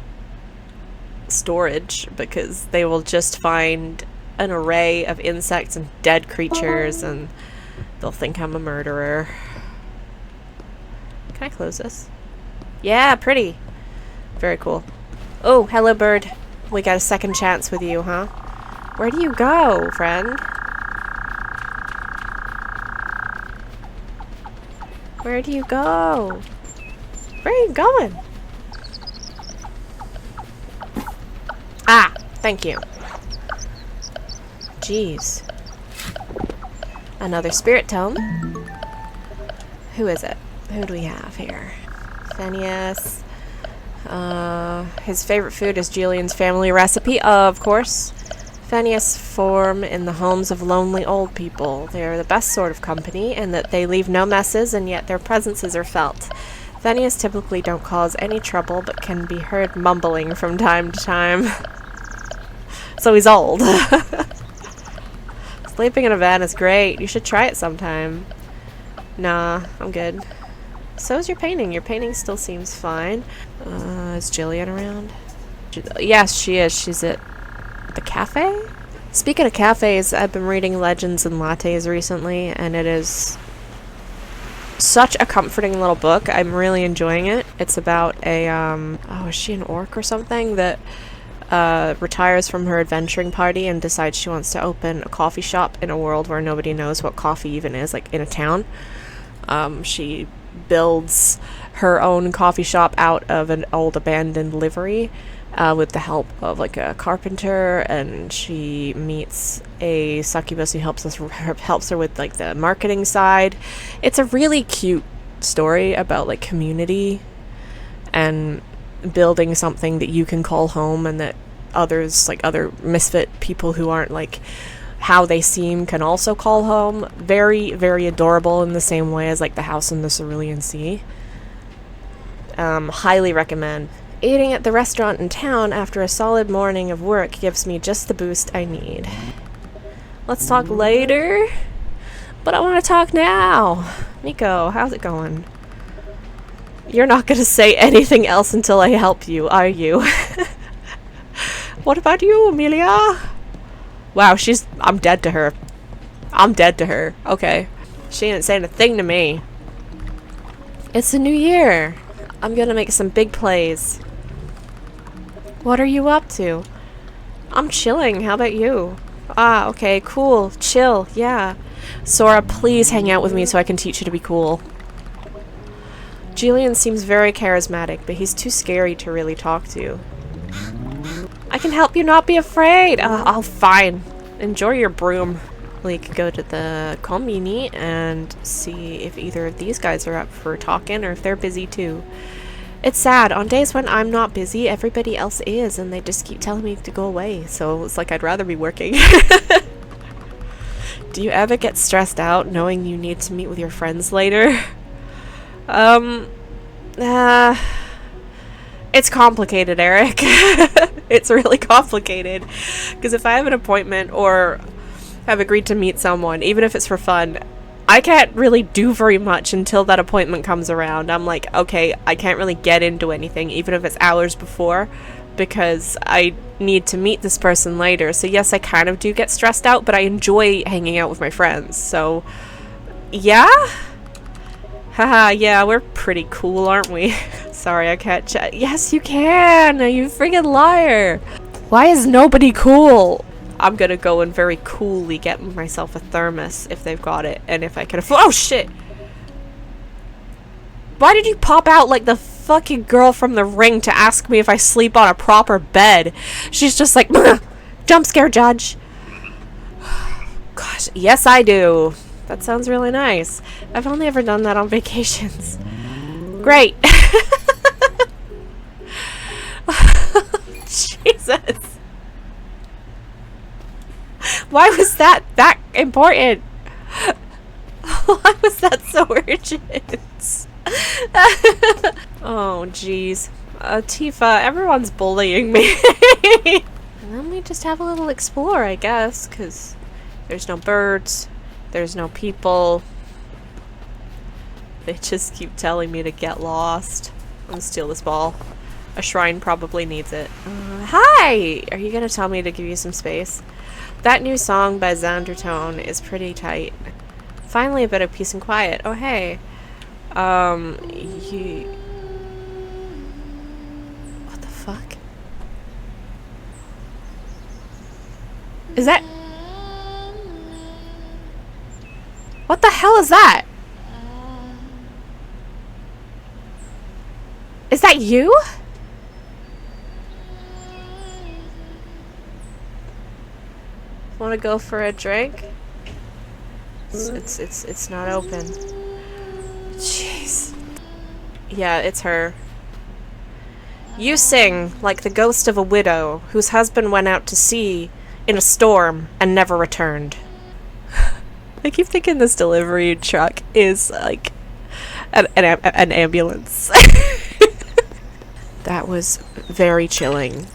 storage, because they will just find an array of insects and dead creatures and they'll think I'm a murderer. Can I close this? Yeah, pretty. Very cool. Oh, hello bird. We got a second chance with you, huh? Where do you go, friend? Where do you go? Where are you going? Ah, thank you. Jeez. Another spirit tome. Who is it? Who do we have here? Phineas. His favorite food is Julian's family recipe, of course. Phineas form in the homes of lonely old people. They are the best sort of company, in that they leave no messes, and yet their presences are felt. Phineas typically don't cause any trouble, but can be heard mumbling from time to time. So he's old. Sleeping in a van is great. You should try it sometime. Nah, I'm good. So is your painting. Your painting still seems fine. Is Jillian around? Yes, she is. She's at the cafe? Speaking of cafes, I've been reading Legends and Lattes recently, and it is such a comforting little book. I'm really enjoying it. It's about a, oh, is she an orc or something? That retires from her adventuring party and decides she wants to open a coffee shop in a world where nobody knows what coffee even is, like in a town. She builds her own coffee shop out of an old abandoned livery with the help of like a carpenter, and she meets a succubus who helps her with like the marketing side. It's a really cute story about like community and building something that you can call home and that others, like other misfit people who aren't like how they seem, can also call home. Very, very adorable in the same way as like the house in the Cerulean Sea. Highly recommend. Eating at the restaurant in town after a solid morning of work gives me just the boost I need. Let's talk later. But I want to talk now. Nico, how's it going? You're not going to say anything else until I help you, are you? What about you, Amelia? Wow, I'm dead to her. I'm dead to her. Okay. She ain't saying a thing to me. It's a new year. I'm gonna make some big plays. What are you up to? I'm chilling. How about you? Ah, okay, cool. Chill, yeah. Sora, please hang out with me so I can teach you to be cool. Julian seems very charismatic, but he's too scary to really talk to. I can help you not be afraid. Oh, fine. Enjoy your broom. We could go to the combini and see if either of these guys are up for talking or if they're busy too. It's sad. On days when I'm not busy, everybody else is, and they just keep telling me to go away. So it's like I'd rather be working. Do you ever get stressed out knowing you need to meet with your friends later? It's complicated, Eric. It's really complicated. Because if I have an appointment or have agreed to meet someone, even if it's for fun, I can't really do very much until that appointment comes around. I'm like, okay, I can't really get into anything, even if it's hours before, because I need to meet this person later. So yes, I kind of do get stressed out, but I enjoy hanging out with my friends. So, yeah? Haha, yeah, we're pretty cool, aren't we? Sorry, I can't chat. Yes, you can! You friggin' liar! Why is nobody cool? I'm gonna go and very coolly get myself a thermos if they've got it, and if I can afford— oh shit! Why did you pop out like the fucking girl from The Ring to ask me if I sleep on a proper bed? She's just like, jump scare judge! Gosh, yes I do! That sounds really nice. I've only ever done that on vacations. Great! Jesus! Why was that important? Why was that so urgent? Oh, jeez. Tifa, everyone's bullying me. And then we just have a little explore, I guess, because there's no birds, there's no people. They just keep telling me to get lost. I'm gonna steal this ball. A shrine probably needs it. Hi! Are you gonna tell me to give you some space? That new song by Xandertone is pretty tight. Finally a bit of peace and quiet. Oh, hey. What the fuck? Is that— what the hell is that? Is that you? Want to go for a drink? It's not open. Jeez. Yeah, it's her. You sing like the ghost of a widow whose husband went out to sea in a storm and never returned. I keep thinking this delivery truck is like an ambulance. That was very chilling.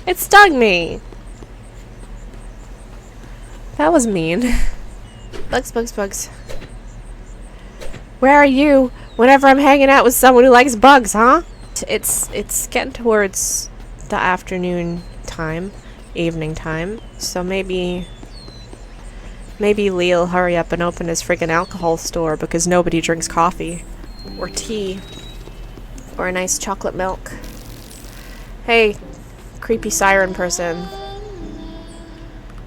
It stung me. That was mean. Bugs, bugs, bugs. Where are you whenever I'm hanging out with someone who likes bugs, huh? It's getting towards the afternoon time, evening time. So maybe Lee'll hurry up and open his friggin' alcohol store because nobody drinks coffee or tea. Or a nice chocolate milk. Hey, creepy siren person.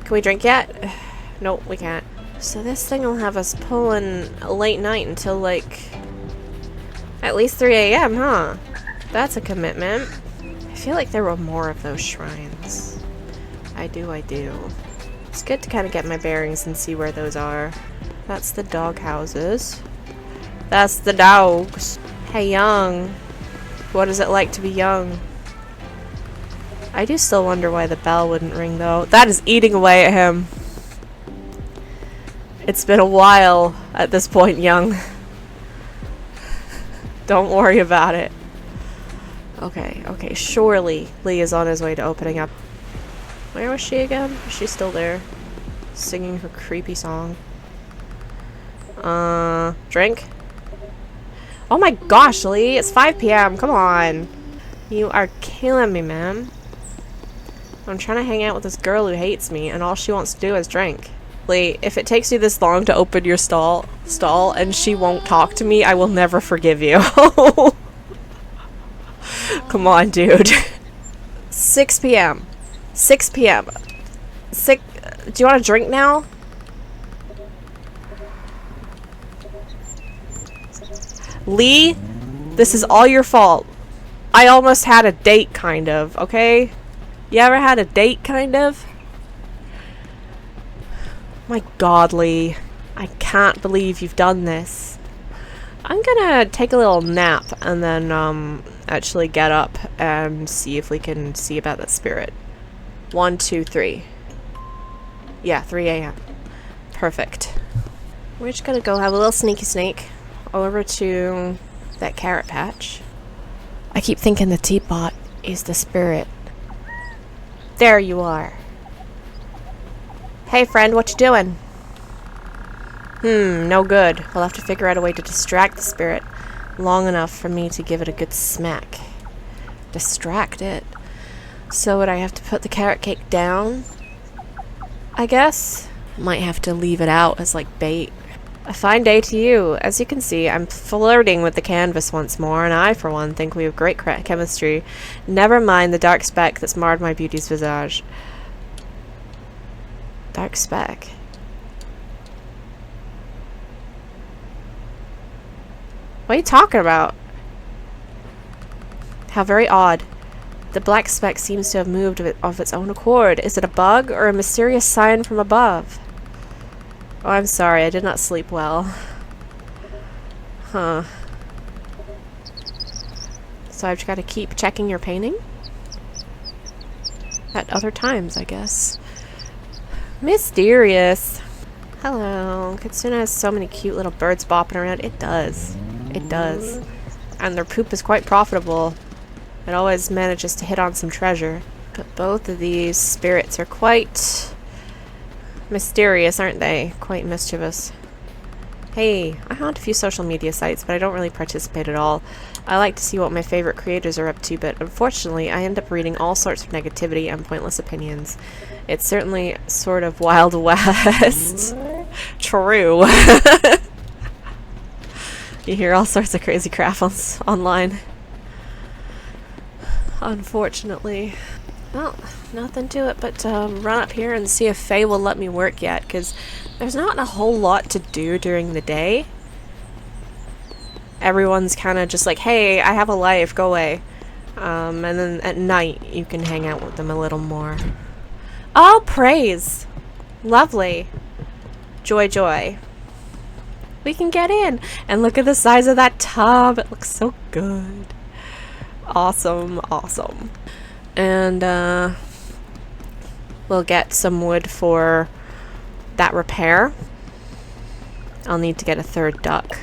Can we drink yet? Nope, we can't. So this thing will have us pulling a late night until like at least 3 a.m., huh? That's a commitment. I feel like there were more of those shrines. I do. It's good to kind of get my bearings and see where those are. That's the dog houses. That's the dogs. Hey, young. What is it like to be young? I do still wonder why the bell wouldn't ring, though. That is eating away at him. It's been a while at this point, young. Don't worry about it. Okay, okay, surely Leigh is on his way to opening up. Where was she again? Is she still there? Singing her creepy song. Drink? Oh my gosh, Leigh, it's 5 p.m. Come on. You are killing me, man. I'm trying to hang out with this girl who hates me, and all she wants to do is drink. Leigh, if it takes you this long to open your stall and she won't talk to me, I will never forgive you. Come on, dude. 6 p.m. 6 p.m. Do you want a drink now? Leigh, this is all your fault. I almost had a date, kind of, okay? You ever had a date, kind of? My God, Leigh. I can't believe you've done this. I'm gonna take a little nap and then, actually get up and see if we can see about that spirit. 1, 2, 3. Yeah, 3 a.m. Perfect. We're just gonna go have a little sneaky sneak over to that carrot patch. I keep thinking the teapot is the spirit. There you are. Hey friend, what you doing? No good. We'll have to figure out a way to distract the spirit long enough for me to give it a good smack. Distract it? So would I have to put the carrot cake down? I guess? Might have to leave it out as like bait. A fine day to you. As you can see, I'm flirting with the canvas once more, and I, for one, think we have great chemistry. Never mind the dark speck that's marred my beauty's visage. Dark speck? What are you talking about? How very odd. The black speck seems to have moved of its own accord. Is it a bug or a mysterious sign from above? Oh, I'm sorry. I did not sleep well. Huh. So I've got to keep checking your painting? At other times, I guess. Mysterious. Hello. Kitsune has so many cute little birds bopping around. It does. It does. And their poop is quite profitable. It always manages to hit on some treasure. But both of these spirits are quite mysterious, aren't they? Quite mischievous. Hey, I haunt a few social media sites, but I don't really participate at all. I like to see what my favorite creators are up to, but unfortunately, I end up reading all sorts of negativity and pointless opinions. It's certainly sort of Wild West. True. You hear all sorts of crazy crap online. Unfortunately. Well, nothing to it but to run up here and see if Faye will let me work yet, because there's not a whole lot to do during the day. Everyone's kind of just like, hey, I have a life, go away. And then at night, you can hang out with them a little more. Oh, praise! Lovely. Joy, joy. We can get in! And look at the size of that tub! It looks so good. Awesome, awesome. And, we'll get some wood for that repair. I'll need to get a third duck,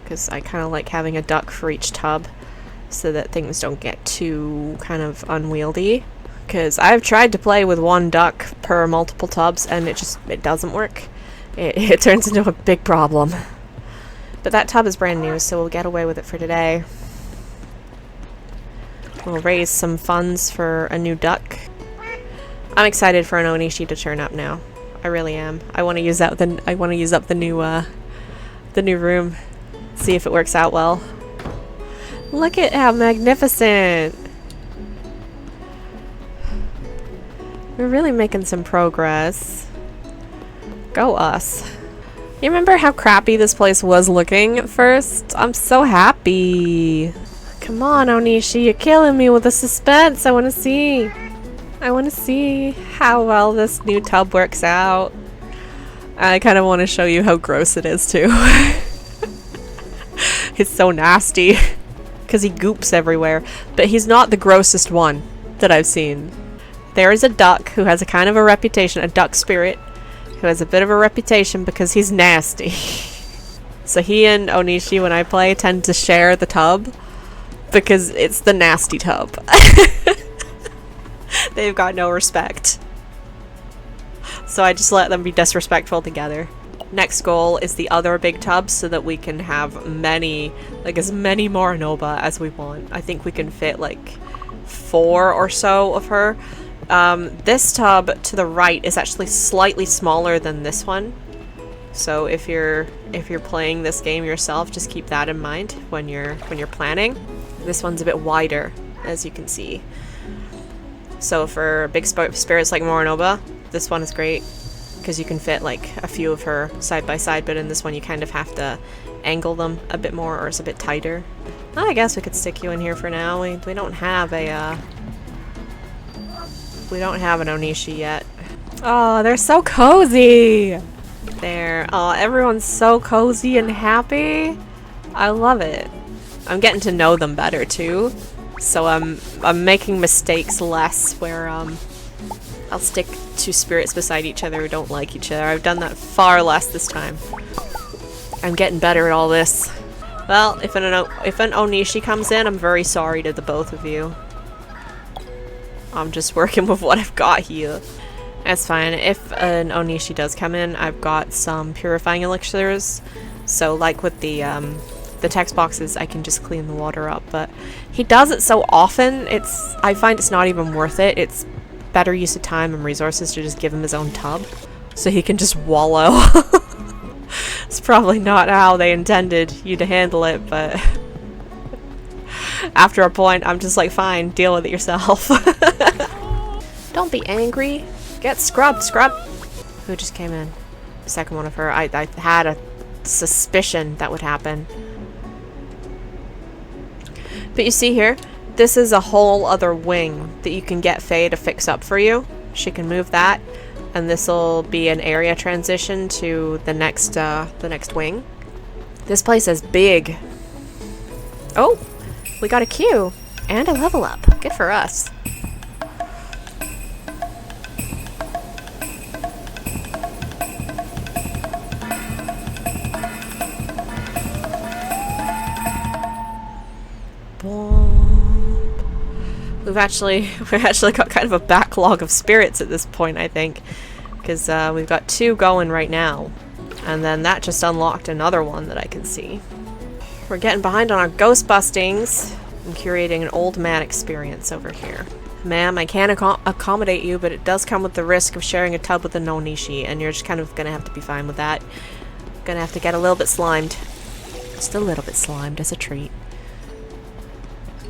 because I kind of like having a duck for each tub, so that things don't get too kind of unwieldy. Because I've tried to play with one duck per multiple tubs, and it doesn't work. It turns into a big problem. But that tub is brand new, so we'll get away with it for today. We'll raise some funds for a new duck. I'm excited for an Onishi to turn up now. I really am. I want to use up the new room. See if it works out well. Look at how magnificent. We're really making some progress. Go us. You remember how crappy this place was looking at first? I'm so happy. Come on, Onishi, you're killing me with the suspense. I want to see. I want to see how well this new tub works out. I kind of want to show you how gross it is, too. He's so nasty. Because he goops everywhere. But he's not the grossest one that I've seen. There is a duck who has a kind of a reputation, a duck spirit, who has a bit of a reputation because he's nasty. So he and Onishi, when I play, tend to share the tub because it's the nasty tub. They've got no respect. So I just let them be disrespectful together. Next goal is the other big tub so that we can have many, like as many Morinoba as we want. I think we can fit like 4 or so of her. This tub to the right is actually slightly smaller than this one. So if you're playing this game yourself, just keep that in mind when you're planning. This one's a bit wider, as you can see. So for big spirits like Morinoba, this one is great because you can fit like a few of her side by side, but in this one you kind of have to angle them a bit more or it's a bit tighter. Well, I guess we could stick you in here for now. We don't have a we don't have an Onishi yet. Oh, they're so cozy! There. Oh, everyone's so cozy and happy. I love it. I'm getting to know them better too. So I'm making mistakes less where I'll stick 2 spirits beside each other who don't like each other. I've done that far less this time. I'm getting better at all this. Well, if an Onishi comes in, I'm very sorry to the both of you. I'm just working with what I've got here. That's fine. If an Onishi does come in, I've got some purifying elixirs. So like with the text boxes, I can just clean the water up. But he does it so often, I find it's not even worth it. It's better use of time and resources to just give him his own tub so he can just wallow. It's probably not how they intended you to handle it, but after a point I'm just like, fine, deal with it yourself. Don't be angry. Get scrubbed, scrub. Who just came in? The second one of her. I had a suspicion that would happen. But you see here, this is a whole other wing that you can get Fae to fix up for you. She can move that, and this will be an area transition to the next wing. This place is big. Oh, we got a queue and a level up. Good for us. We've actually got kind of a backlog of spirits at this point, I think, because we've got 2 going right now, and then that just unlocked another one that I can see. We're getting behind on our ghost bustings. I'm curating an old man experience over here. Ma'am, I can accommodate you, but it does come with the risk of sharing a tub with a Onishi, and you're just kind of gonna have to be fine with that. Gonna have to get a little bit slimed. Just a little bit slimed as a treat.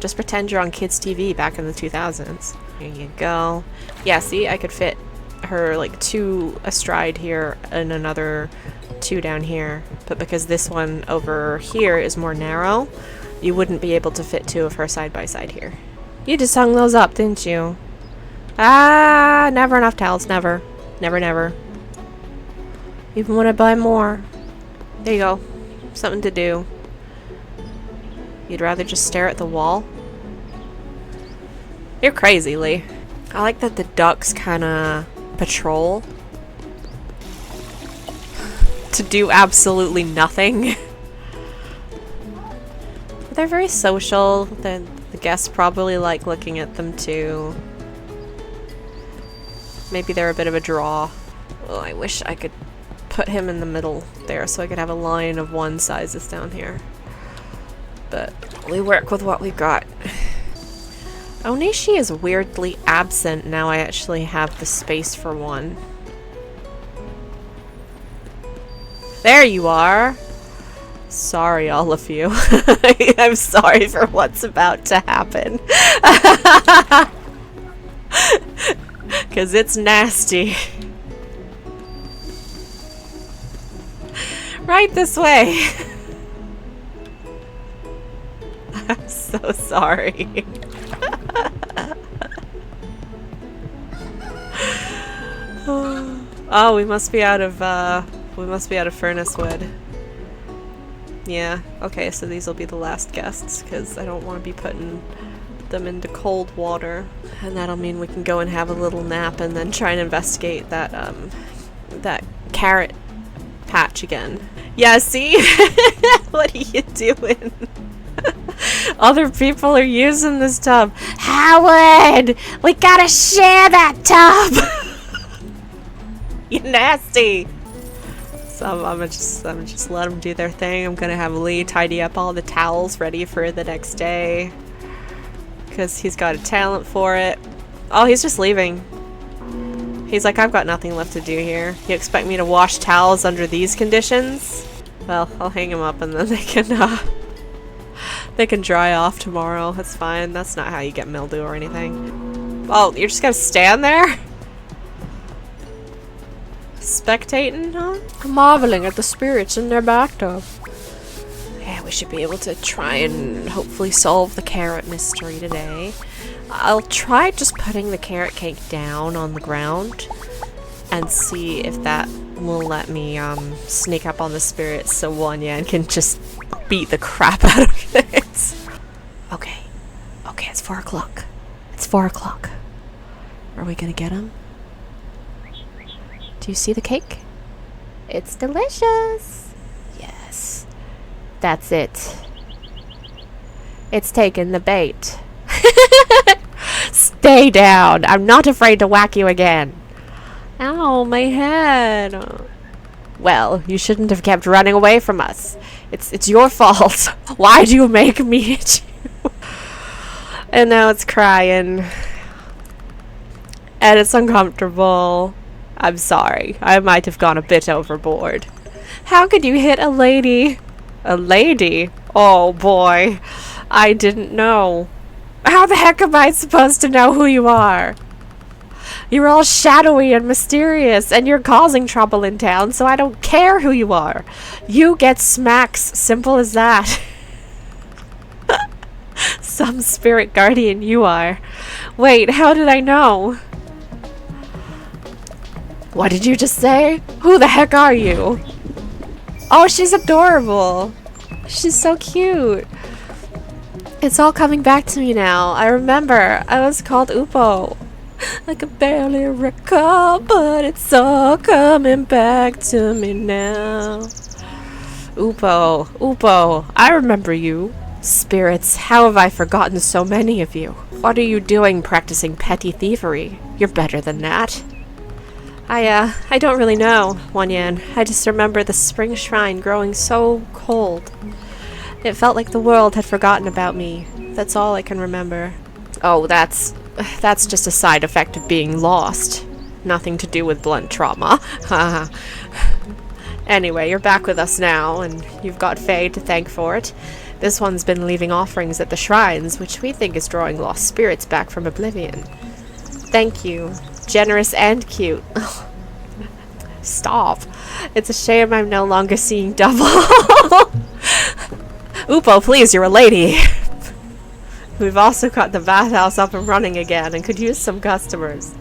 Just pretend you're on kids' TV back in the 2000s. Here you go. Yeah, see, I could fit her like 2 astride here and another 2 down here. But because this one over here is more narrow, you wouldn't be able to fit 2 of her side by side here. You just hung those up, didn't you? Ah, never enough towels, never. Never, never. Even when I buy more. There you go. Something to do. You'd rather just stare at the wall? You're crazy, Leigh. I like that the ducks kinda patrol to do absolutely nothing. They're very social. The guests probably like looking at them too. Maybe they're a bit of a draw. Oh, I wish I could put him in the middle there so I could have a line of one sizes down here. But we work with what we've got. Onishi is weirdly absent now I actually have the space for one. There you are! Sorry, all of you. I'm sorry for what's about to happen. Because it's nasty. Right this way! I'm so sorry. Oh, we must be out of furnace wood. Yeah, okay, so these will be the last guests, because I don't want to be putting them into cold water. And that'll mean we can go and have a little nap and then try and investigate that, that carrot patch again. Yeah, see? What are you doing? Other people are using this tub. Howard! We gotta share that tub! You nasty! So I'm gonna just let them do their thing. I'm gonna have Leigh tidy up all the towels ready for the next day. Because he's got a talent for it. Oh, he's just leaving. He's like, I've got nothing left to do here. You expect me to wash towels under these conditions? Well, I'll hang him up and then they can dry off tomorrow. That's fine. That's not how you get mildew or anything. Oh, you're just gonna stand there? Spectating, huh? Marveling at the spirits in their bathtub. Yeah, we should be able to try and hopefully solve the carrot mystery today. I'll try just putting the carrot cake down on the ground and see if that will let me sneak up on the spirits so Wonyan can just beat the crap out of it. Okay. Okay, it's 4 o'clock. It's 4 o'clock. Are we gonna get him? Do you see the cake? It's delicious. Yes. That's it. It's taken the bait. Stay down. I'm not afraid to whack you again. Ow, my head. Well, you shouldn't have kept running away from us. It's your fault. Why'd you make me hit you? And now it's crying. And it's uncomfortable. I'm sorry. I might have gone a bit overboard. How could you hit a lady? A lady? Oh boy. I didn't know. How the heck am I supposed to know who you are? You're all shadowy and mysterious, and you're causing trouble in town, so I don't care who you are. You get smacks. Simple as that. Some spirit guardian you are. Wait, how did I know? What did you just say? Who the heck are you? Oh, she's adorable. She's so cute. It's all coming back to me now. I remember. I was called Upo. I can barely recall, but it's all coming back to me now. Upo. Upo. I remember you. Spirits, how have I forgotten so many of you? What are you doing practicing petty thievery? You're better than that. I don't really know, Wonyan. I just remember the spring shrine growing so cold. It felt like the world had forgotten about me. That's all I can remember. Oh, that's just a side effect of being lost. Nothing to do with blunt trauma. Anyway, you're back with us now, and you've got Fae to thank for it. This one's been leaving offerings at the shrines, which we think is drawing lost spirits back from oblivion. Thank you. Generous and cute. Stop. It's a shame I'm no longer seeing double. Upo, please, you're a lady. We've also got the bathhouse up and running again and could use some customers.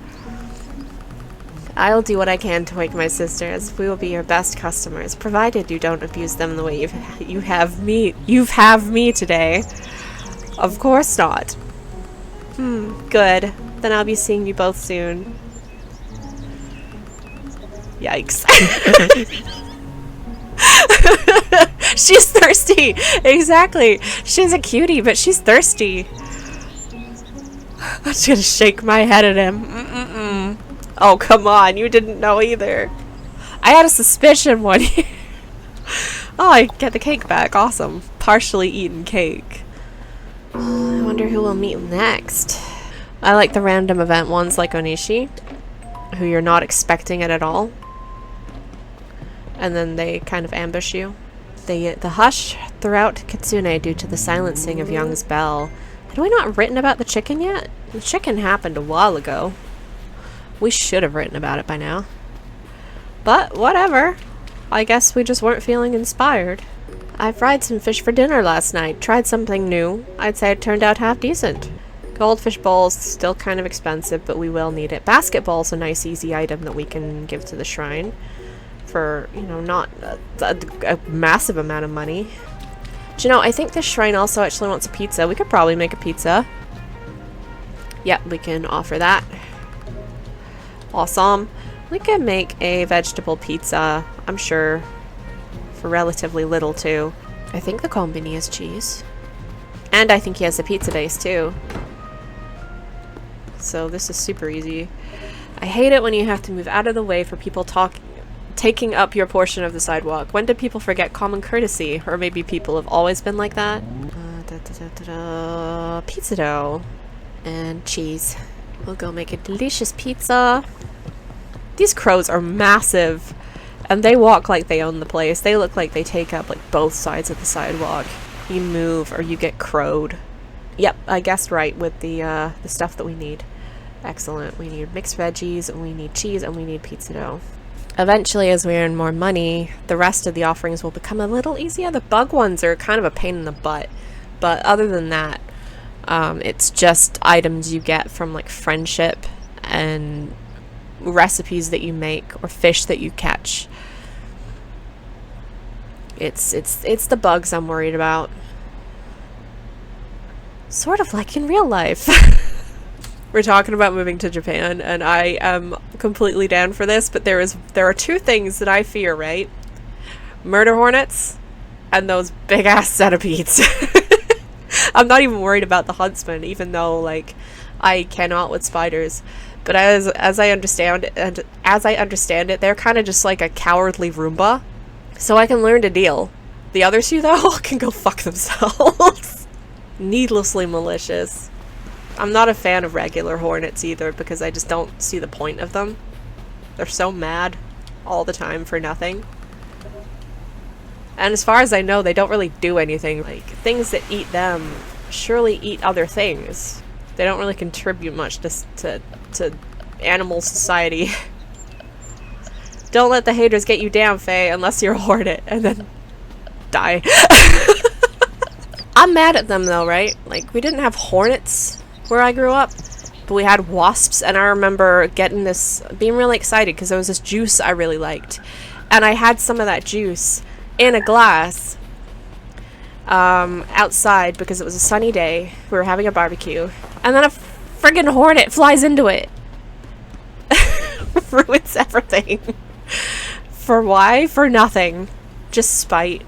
I'll do what I can to wake my sisters. We will be your best customers, provided you don't abuse them the way you have me today. Of course not. Good. Then I'll be seeing you both soon. Yikes. She's thirsty! Exactly! She's a cutie, but she's thirsty. I'm just gonna shake my head at him. Oh, come on, you didn't know either. I had a suspicion one year. Oh, I get the cake back. Awesome. Partially eaten cake. I wonder who we'll meet next. I like the random event ones like Onishi, who you're not expecting it at all. And then they kind of ambush you. The hush throughout Kitsune due to the silencing of Young's bell. Had we not written about the chicken yet? The chicken happened a while ago. We should have written about it by now. But whatever. I guess we just weren't feeling inspired. I fried some fish for dinner last night. Tried something new. I'd say it turned out half decent. Goldfish bowl's still kind of expensive, but we will need it. Basketball's a nice easy item that we can give to the shrine. For, you know, not a massive amount of money. Do you know, I think this shrine also actually wants a pizza. We could probably make a pizza. Yep, we can offer that. Awesome. We could make a vegetable pizza, I'm sure, for relatively little too. I think the kombini is cheese. And I think he has a pizza base too. So this is super easy. I hate it when you have to move out of the way for people taking up your portion of the sidewalk. When did people forget common courtesy? Or maybe people have always been like that? Pizza dough. And cheese. We'll go make a delicious pizza. These crows are massive. And they walk like they own the place. They look like they take up like both sides of the sidewalk. You move or you get crowed. Yep, I guessed right with the stuff that we need. Excellent. We need mixed veggies, and we need cheese, and we need pizza dough. Eventually, as we earn more money, the rest of the offerings will become a little easier. The bug ones are kind of a pain in the butt. But other than that, it's just items you get from like friendship and recipes that you make or fish that you catch. It's the bugs I'm worried about. Sort of like in real life. We're talking about moving to Japan, and I am completely down for this, but there are two things that I fear, right? Murder hornets and those big ass centipedes. I'm not even worried about the huntsman, even though like I cannot with spiders. But as I understand it, they're kind of just like a cowardly Roomba. So I can learn to deal. The other two though can go fuck themselves. Needlessly malicious. I'm not a fan of regular hornets either because I just don't see the point of them. They're so mad all the time for nothing. And as far as I know, they don't really do anything. Like, things that eat them surely eat other things. They don't really contribute much to animal society. Don't let the haters get you down, Faye, unless you're a hornet, and then die. I'm mad at them though, right? Like, we didn't have hornets where I grew up, but we had wasps, and I remember getting this, being really excited because there was this juice I really liked, and I had some of that juice in a glass outside because it was a sunny day. We were having a barbecue, and then a friggin' hornet flies into it. Ruins everything. For why? For nothing. Just spite.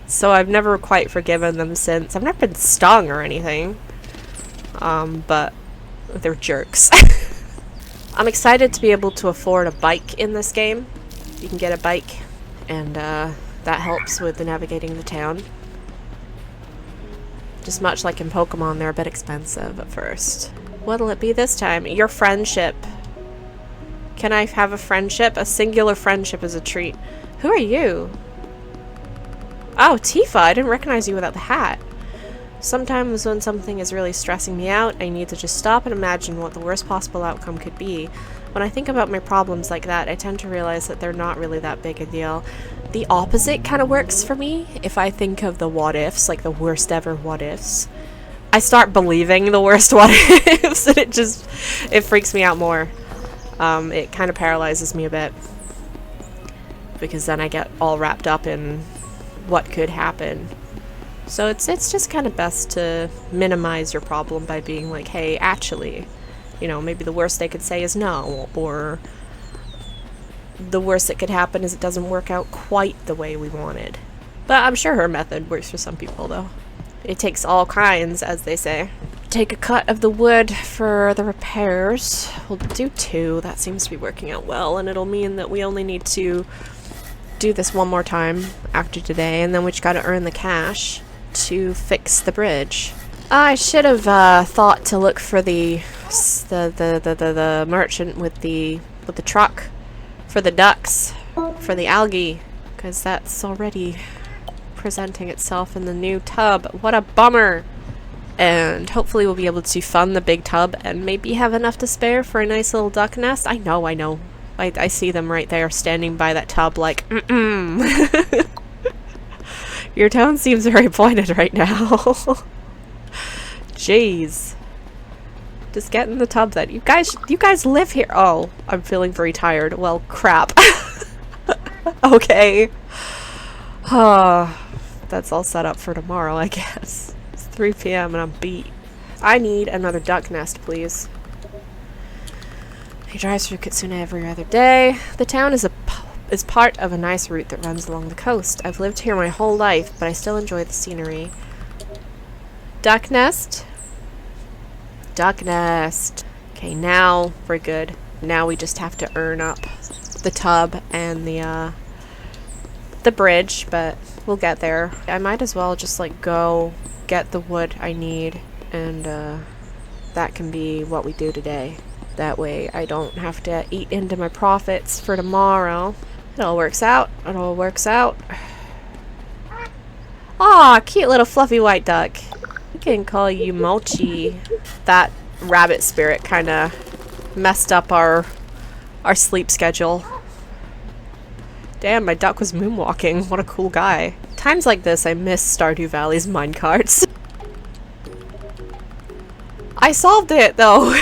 So I've never quite forgiven them since. I've never been stung or anything. But they're jerks. I'm excited to be able to afford a bike in this game. You can get a bike, and that helps with the navigating the town. Just much like in Pokemon, they're a bit expensive at first. What'll it be this time? Your friendship. Can I have a friendship? A singular friendship is a treat. Who are you? Oh, Tifa! I didn't recognize you without the hat. Sometimes when something is really stressing me out, I need to just stop and imagine what the worst possible outcome could be. When I think about my problems like that, I tend to realize that they're not really that big a deal. The opposite kind of works for me. If I think of the what-ifs, like the worst ever what-ifs, I start believing the worst what-ifs, and it freaks me out more. It kind of paralyzes me a bit. Because then I get all wrapped up in what could happen. So it's just kind of best to minimize your problem by being like, hey, actually, you know, maybe the worst they could say is no, or the worst that could happen is it doesn't work out quite the way we wanted. But I'm sure her method works for some people, though. It takes all kinds, as they say. Take a cut of the wood for the repairs. We'll do 2. That seems to be working out well, and it'll mean that we only need to do this one more time after today, and then we just gotta earn the cash to fix the bridge. I should have thought to look for the merchant with the truck for the ducks, for the algae, because that's already presenting itself in the new tub. What a bummer! And hopefully we'll be able to fund the big tub and maybe have enough to spare for a nice little duck nest. I know. I see them right there standing by that tub like, mm-mm. Your tone seems very pointed right now. Jeez. Just get in the tub then. You guys live here. Oh, I'm feeling very tired. Well, crap. Okay. that's all set up for tomorrow, I guess. It's 3 p.m. and I'm beat. I need another duck nest, please. He drives through Kitsune every other day. The town is part of a nice route that runs along the coast. I've lived here my whole life, but I still enjoy the scenery. Duck nest. Duck nest. Okay, now we're good. Now we just have to earn up the tub and the bridge, but we'll get there. I might as well just like go get the wood I need, and that can be what we do today. That way I don't have to eat into my profits for tomorrow. It all works out. It all works out. Aw, cute little fluffy white duck. We can call you Mochi. That rabbit spirit kind of messed up our sleep schedule. Damn, my duck was moonwalking. What a cool guy. Times like this, I miss Stardew Valley's minecarts. I solved it, though!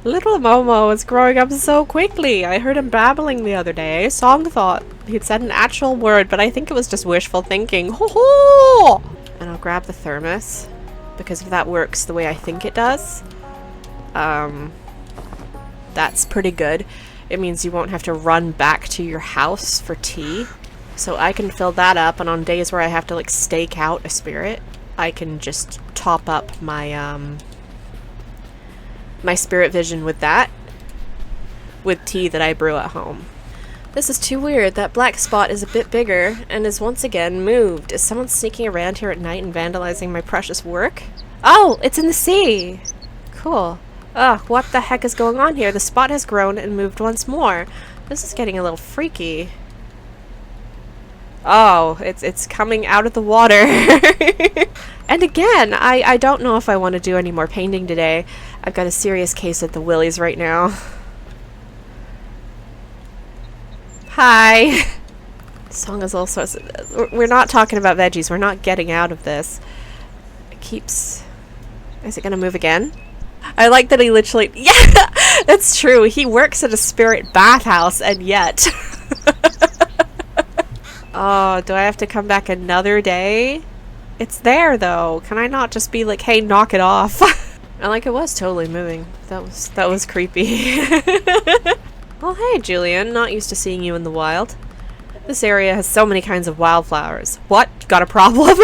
Little Momo is growing up so quickly. I heard him babbling the other day. Song thought he'd said an actual word, but I think it was just wishful thinking. Ho ho! And I'll grab the thermos, because if that works the way I think it does, that's pretty good. It means you won't have to run back to your house for tea. So I can fill that up, and on days where I have to like stake out a spirit, I can just top up my my spirit vision with that, with tea that I brew at home. This is too weird. That black spot is a bit bigger and is once again moved. Is someone sneaking around here at night and vandalizing my precious work? Oh, it's in the sea! Cool. Ugh, what the heck is going on here? The spot has grown and moved once more. This is getting a little freaky. Oh, it's coming out of the water. And again, I don't know if I want to do any more painting today. I've got a serious case at the Willies right now. Hi. Song is all sorts of... We're not talking about veggies. We're not getting out of this. It keeps... Is it going to move again? I like that he literally... Yeah! That's true. He works at a spirit bathhouse, and yet... Oh, do I have to come back another day? It's there, though. Can I not just be like, hey, knock it off? And like, it was totally moving. That was creepy. Oh, hey, Julian. Not used to seeing you in the wild. This area has so many kinds of wildflowers. What? Got a problem?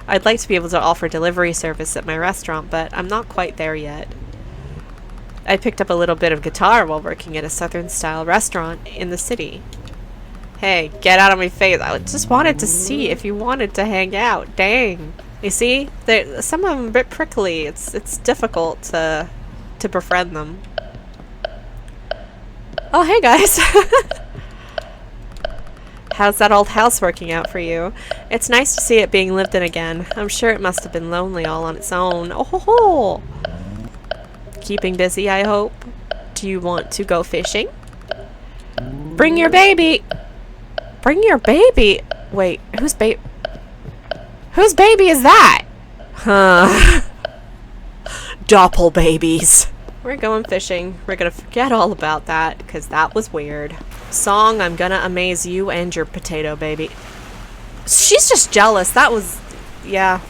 I'd like to be able to offer delivery service at my restaurant, but I'm not quite there yet. I picked up a little bit of guitar while working at a southern-style restaurant in the city. Hey, get out of my face. I just wanted to see if you wanted to hang out. Dang. You see? Some of them are a bit prickly. It's difficult to befriend them. Oh, hey guys. How's that old house working out for you? It's nice to see it being lived in again. I'm sure it must have been lonely all on its own. Oh ho ho! Keeping busy, I hope. Do you want to go fishing? Bring your baby! Bring your baby! Wait, whose baby is that? Huh. Doppel babies. We're going fishing. We're gonna forget all about that, because that was weird. Song, I'm gonna amaze you and your potato baby. She's just jealous. That was... yeah.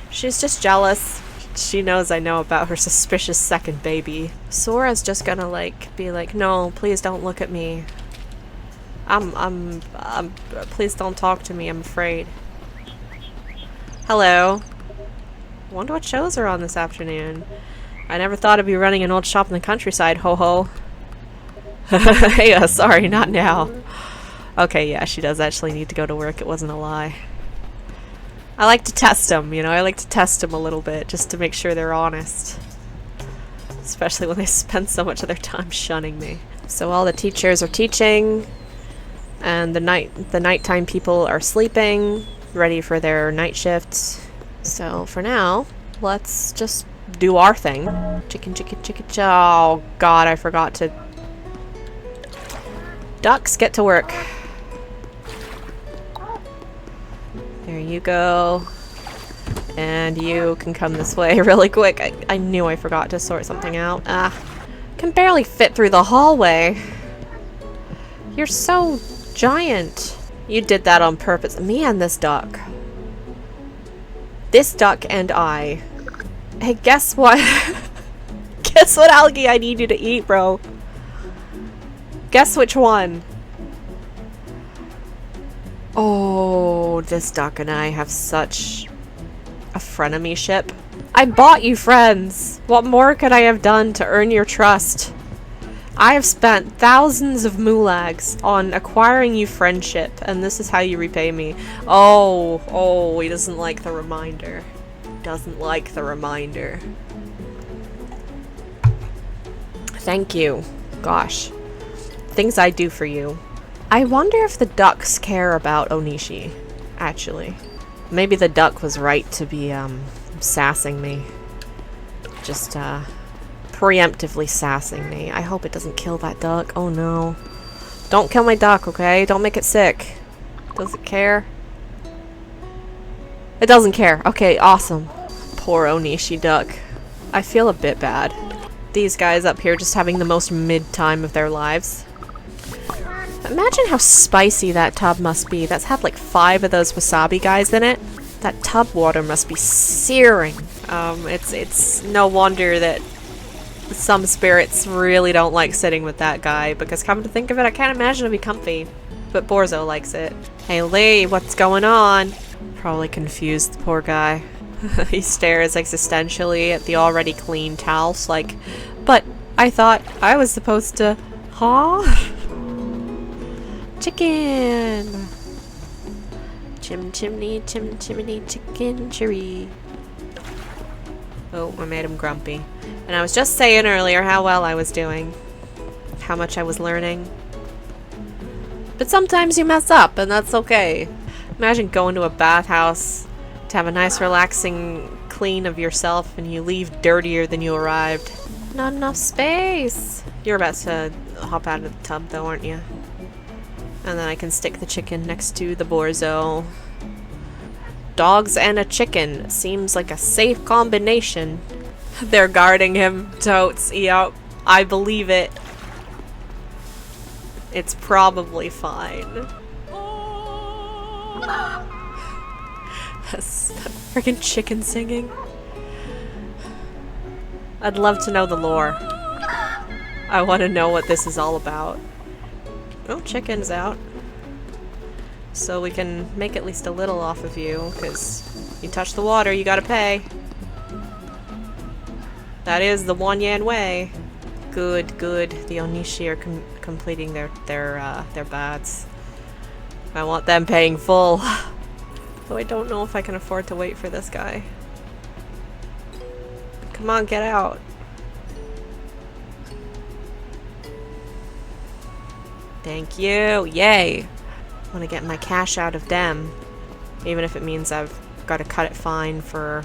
She's just jealous. She knows I know about her suspicious second baby. Sora's just gonna, like, be like, no, please don't look at me. Please don't talk to me, I'm afraid. Hello. Wonder what shows are on this afternoon. I never thought I'd be running an old shop in the countryside, ho-ho. Hey, sorry, not now. Okay, yeah, she does actually need to go to work, it wasn't a lie. I like to test them, you know, I like to test them a little bit, just to make sure they're honest. Especially when they spend so much of their time shunning me. So all the teachers are teaching, and the nighttime people are sleeping, ready for their night shifts. So for now, let's just do our thing. Chicken, chicken, chicken, oh god, I forgot to... Ducks, get to work. There you go. And you can come this way really quick. I knew I forgot to sort something out. Can barely fit through the hallway. You're so giant. You did that on purpose. Me and this duck. This duck and I. Hey, guess what? Guess what algae I need you to eat, bro? Guess which one? Oh, this duck and I have such a frenemy-ship. I bought you friends! What more could I have done to earn your trust? I have spent thousands of moolags on acquiring you friendship, and this is how you repay me. Oh, he doesn't like the reminder. Doesn't like the reminder. Thank you. Gosh. Things I do for you. I wonder if the ducks care about Onishi, actually. Maybe the duck was right to be, sassing me. Just, preemptively sassing me. I hope it doesn't kill that duck. Oh no. Don't kill my duck, okay? Don't make it sick. Does it care? It doesn't care. Okay, awesome. Poor Onishi duck. I feel a bit bad. These guys up here just having the most mid-time of their lives. Imagine how spicy that tub must be. That's had like 5 of those wasabi guys in it. That tub water must be searing. It's no wonder that some spirits really don't like sitting with that guy, because come to think of it, I can't imagine it'd be comfy. But Borzo likes it. Hey Leigh, what's going on? Probably confused the poor guy. He stares existentially at the already clean towels like, but I thought I was supposed to... Huh? Chicken! Chimney, chicken cherry. Oh, I made him grumpy. And I was just saying earlier how well I was doing. How much I was learning. But sometimes you mess up, and that's okay. Imagine going to a bathhouse to have a nice relaxing clean of yourself and you leave dirtier than you arrived. Not enough space! You're about to hop out of the tub though, aren't you? And then I can stick the chicken next to the Borzo. Dogs and a chicken. Seems like a safe combination. They're guarding him. Totes. Yep. I believe it. It's probably fine. That's that freaking chicken singing. I'd love to know the lore. I want to know what this is all about. Oh, chicken's out. So we can make at least a little off of you, because you touch the water, you gotta pay. That is the Wonyan way. Good, good. The Onishi are completing their baths. I want them paying full. Though I don't know if I can afford to wait for this guy. Come on, get out. Thank you. Yay. I want to get my cash out of them. Even if it means I've got to cut it fine for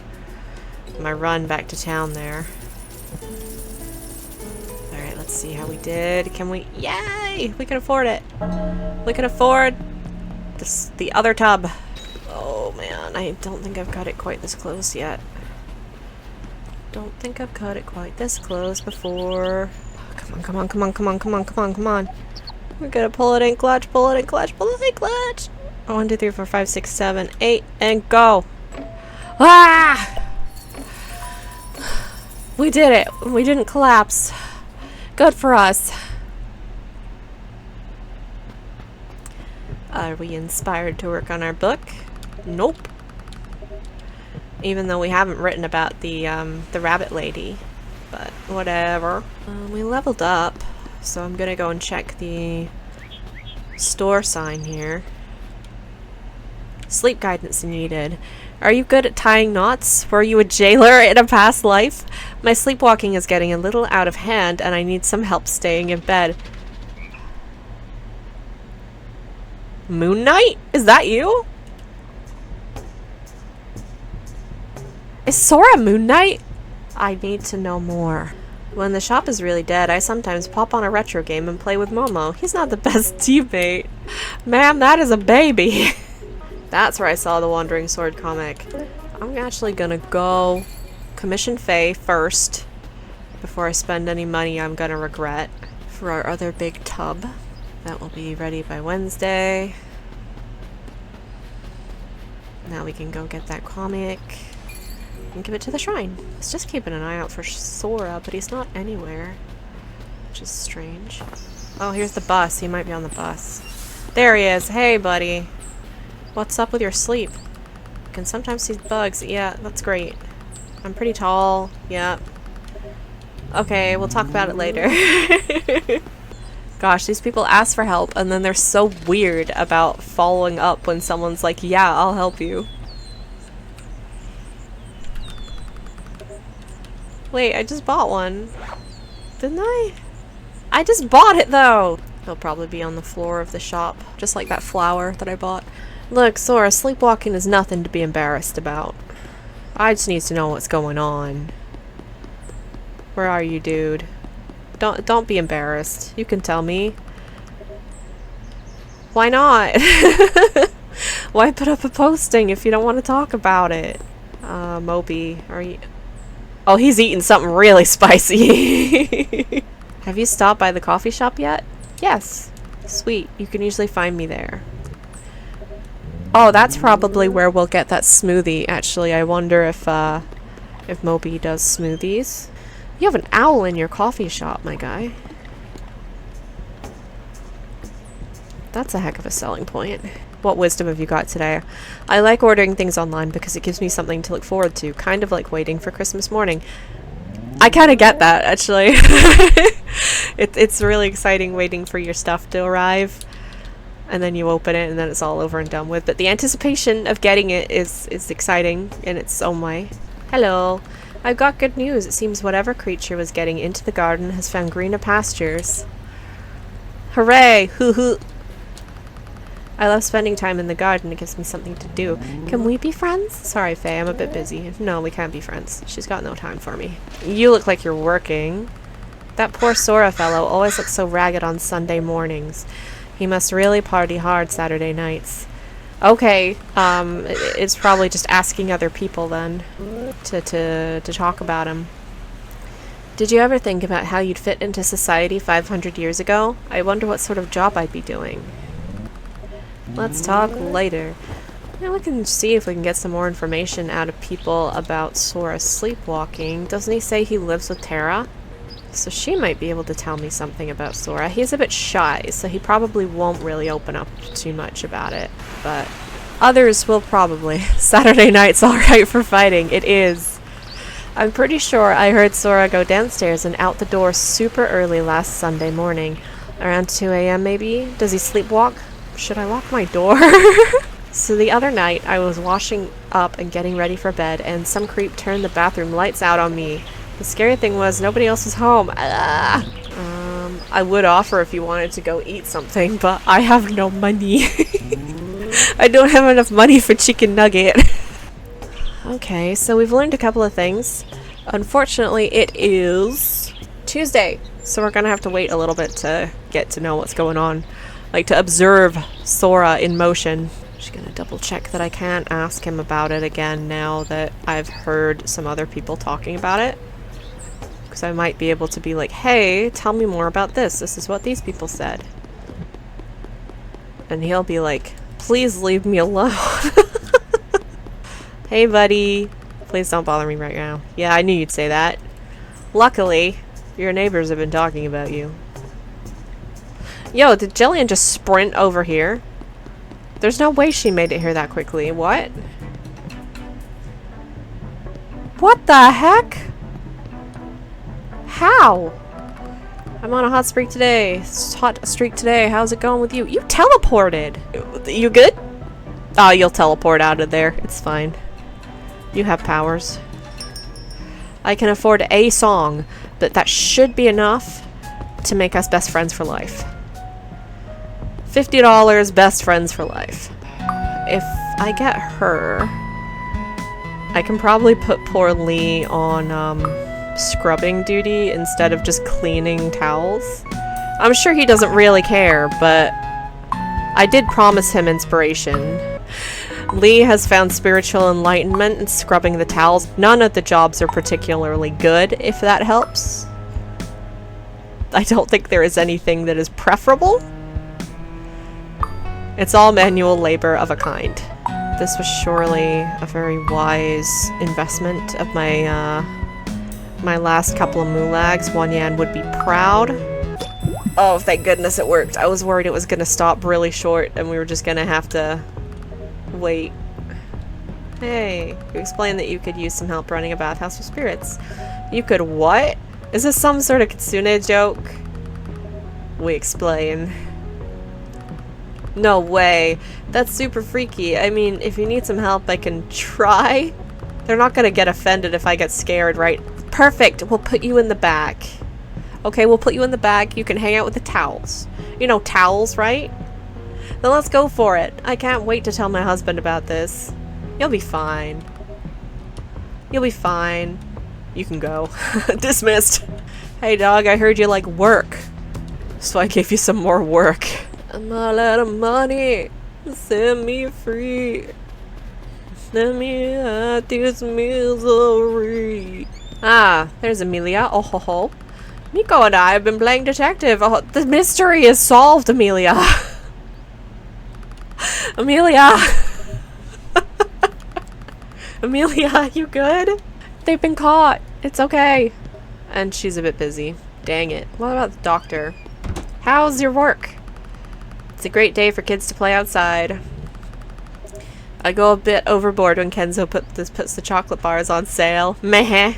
my run back to town there. Alright, let's see how we did. Can we... Yay! We can afford it. We can afford the other tub. Oh man, I don't think I've got it quite this close yet. Don't think I've got it quite this close before. Come on, come on, come on, come on, come on, come on, come on. We gotta pull it in clutch, pull it in clutch, pull it in clutch. 1, 2, 3, 4, 5, 6, 7, 8, and go. Ah! We did it. We didn't collapse. Good for us. Are we inspired to work on our book? Nope. Even though we haven't written about the rabbit lady. But whatever. We leveled up. So I'm gonna go and check the store sign here. Sleep guidance needed. Are you good at tying knots? Were you a jailer in a past life? My sleepwalking is getting a little out of hand and I need some help staying in bed. Moon Knight? Is that you? Is Sora Moon Knight? I need to know more. When the shop is really dead, I sometimes pop on a retro game and play with Momo. He's not the best teammate. Ma'am, that is a baby. That's where I saw the Wandering Sword comic. I'm actually gonna go commission Faye first before I spend any money I'm gonna regret for our other big tub. That will be ready by Wednesday. Now we can go get that comic and give it to the shrine. I was just keeping an eye out for Sora, but he's not anywhere, which is strange. Oh, here's the bus. He might be on the bus. There he is. Hey, buddy. What's up with your sleep? I can sometimes see bugs. Yeah, that's great. I'm pretty tall. Yeah. Okay, we'll talk about it later. Gosh, these people ask for help, and then they're so weird about following up when someone's like, yeah, I'll help you. Wait, I just bought one. Didn't I? I just bought it, though! It'll probably be on the floor of the shop, just like that flower that I bought. Look, Sora, sleepwalking is nothing to be embarrassed about. I just need to know what's going on. Where are you, dude? Don't be embarrassed. You can tell me. Why not? Why put up a posting if you don't want to talk about it? Moby, are you... Oh, he's eating something really spicy. Have you stopped by the coffee shop yet? Yes. Sweet. You can usually find me there. Oh, that's probably where we'll get that smoothie. Actually, I wonder if Moby does smoothies. You have an owl in your coffee shop, my guy. That's a heck of a selling point. What wisdom have you got today? I like ordering things online because it gives me something to look forward to, kind of like waiting for Christmas morning. I kind of get that, actually. It's really exciting waiting for your stuff to arrive, and then you open it, and then it's all over and done with. But the anticipation of getting it is exciting in its own way. Hello. I've got good news. It seems whatever creature was getting into the garden has found greener pastures. Hooray! Hoo hoo! I love spending time in the garden. It gives me something to do. Can we be friends? Sorry, Faye, I'm a bit busy. No, we can't be friends. She's got no time for me. You look like you're working. That poor Sora fellow always looks so ragged on Sunday mornings. He must really party hard Saturday nights. Okay, it's probably just asking other people then to talk about him. Did you ever think about how you'd fit into society 500 years ago? I wonder what sort of job I'd be doing. Let's talk later. Now we can see if we can get some more information out of people about Sora's sleepwalking. Doesn't he say he lives with Terra? So she might be able to tell me something about Sora. He's a bit shy, so he probably won't really open up too much about it. But others will probably. Saturday night's alright for fighting. It is. I'm pretty sure I heard Sora go downstairs and out the door super early last Sunday morning. Around 2 a.m. maybe? Does he sleepwalk? Should I lock my door? So the other night, I was washing up and getting ready for bed, and some creep turned the bathroom lights out on me. The scary thing was nobody else was home. I would offer if you wanted to go eat something, but I have no money. I don't have enough money for chicken nugget. Okay, so we've learned a couple of things. Unfortunately, it is Tuesday, so we're gonna have to wait a little bit to get to know what's going on. Like, to observe Sora in motion. Just gonna double check that I can't ask him about it again now that I've heard some other people talking about it. Because I might be able to be like, hey, tell me more about this. This is what these people said. And he'll be like, please leave me alone. Hey, buddy. Please don't bother me right now. Yeah, I knew you'd say that. Luckily, your neighbors have been talking about you. Yo, did Jillian just sprint over here? There's no way she made it here that quickly. What? What the heck? How? I'm on a hot streak today. Hot streak today. How's it going with you? You teleported. You good? Oh, you'll teleport out of there. It's fine. You have powers. I can afford a song, but that should be enough to make us best friends for life. $50, best friends for life. If I get her, I can probably put poor Leigh on scrubbing duty instead of just cleaning towels. I'm sure he doesn't really care, but I did promise him inspiration. Leigh has found spiritual enlightenment in scrubbing the towels. None of the jobs are particularly good, if that helps. I don't think there is anything that is preferable. It's all manual labor of a kind. This was surely a very wise investment of my, my last couple of moolags. Wonyan would be proud. Oh, thank goodness it worked. I was worried it was gonna stop really short and we were just gonna have to wait. Hey, you explained that you could use some help running a bathhouse for spirits. You could what? Is this some sort of kitsune joke? We explain. No way. That's super freaky. I mean, if you need some help, I can try. They're not gonna get offended if I get scared, right? Perfect! We'll put you in the back. Okay, we'll put you in the back. You can hang out with the towels. You know towels, right? Then let's go for it. I can't wait to tell my husband about this. You'll be fine. You'll be fine. You can go. Dismissed. Hey dog, I heard you like work. So I gave you some more work. I'm all out of money. Set me free. Let me out this misery. Ah, there's Amelia. Oh ho ho. Miko and I have been playing detective. Oh, the mystery is solved, Amelia. Amelia. Amelia, you good? They've been caught. It's okay. And she's a bit busy. Dang it. What about the doctor? How's your work? It's a great day for kids to play outside. I go a bit overboard when Kenzo puts the chocolate bars on sale. Meh.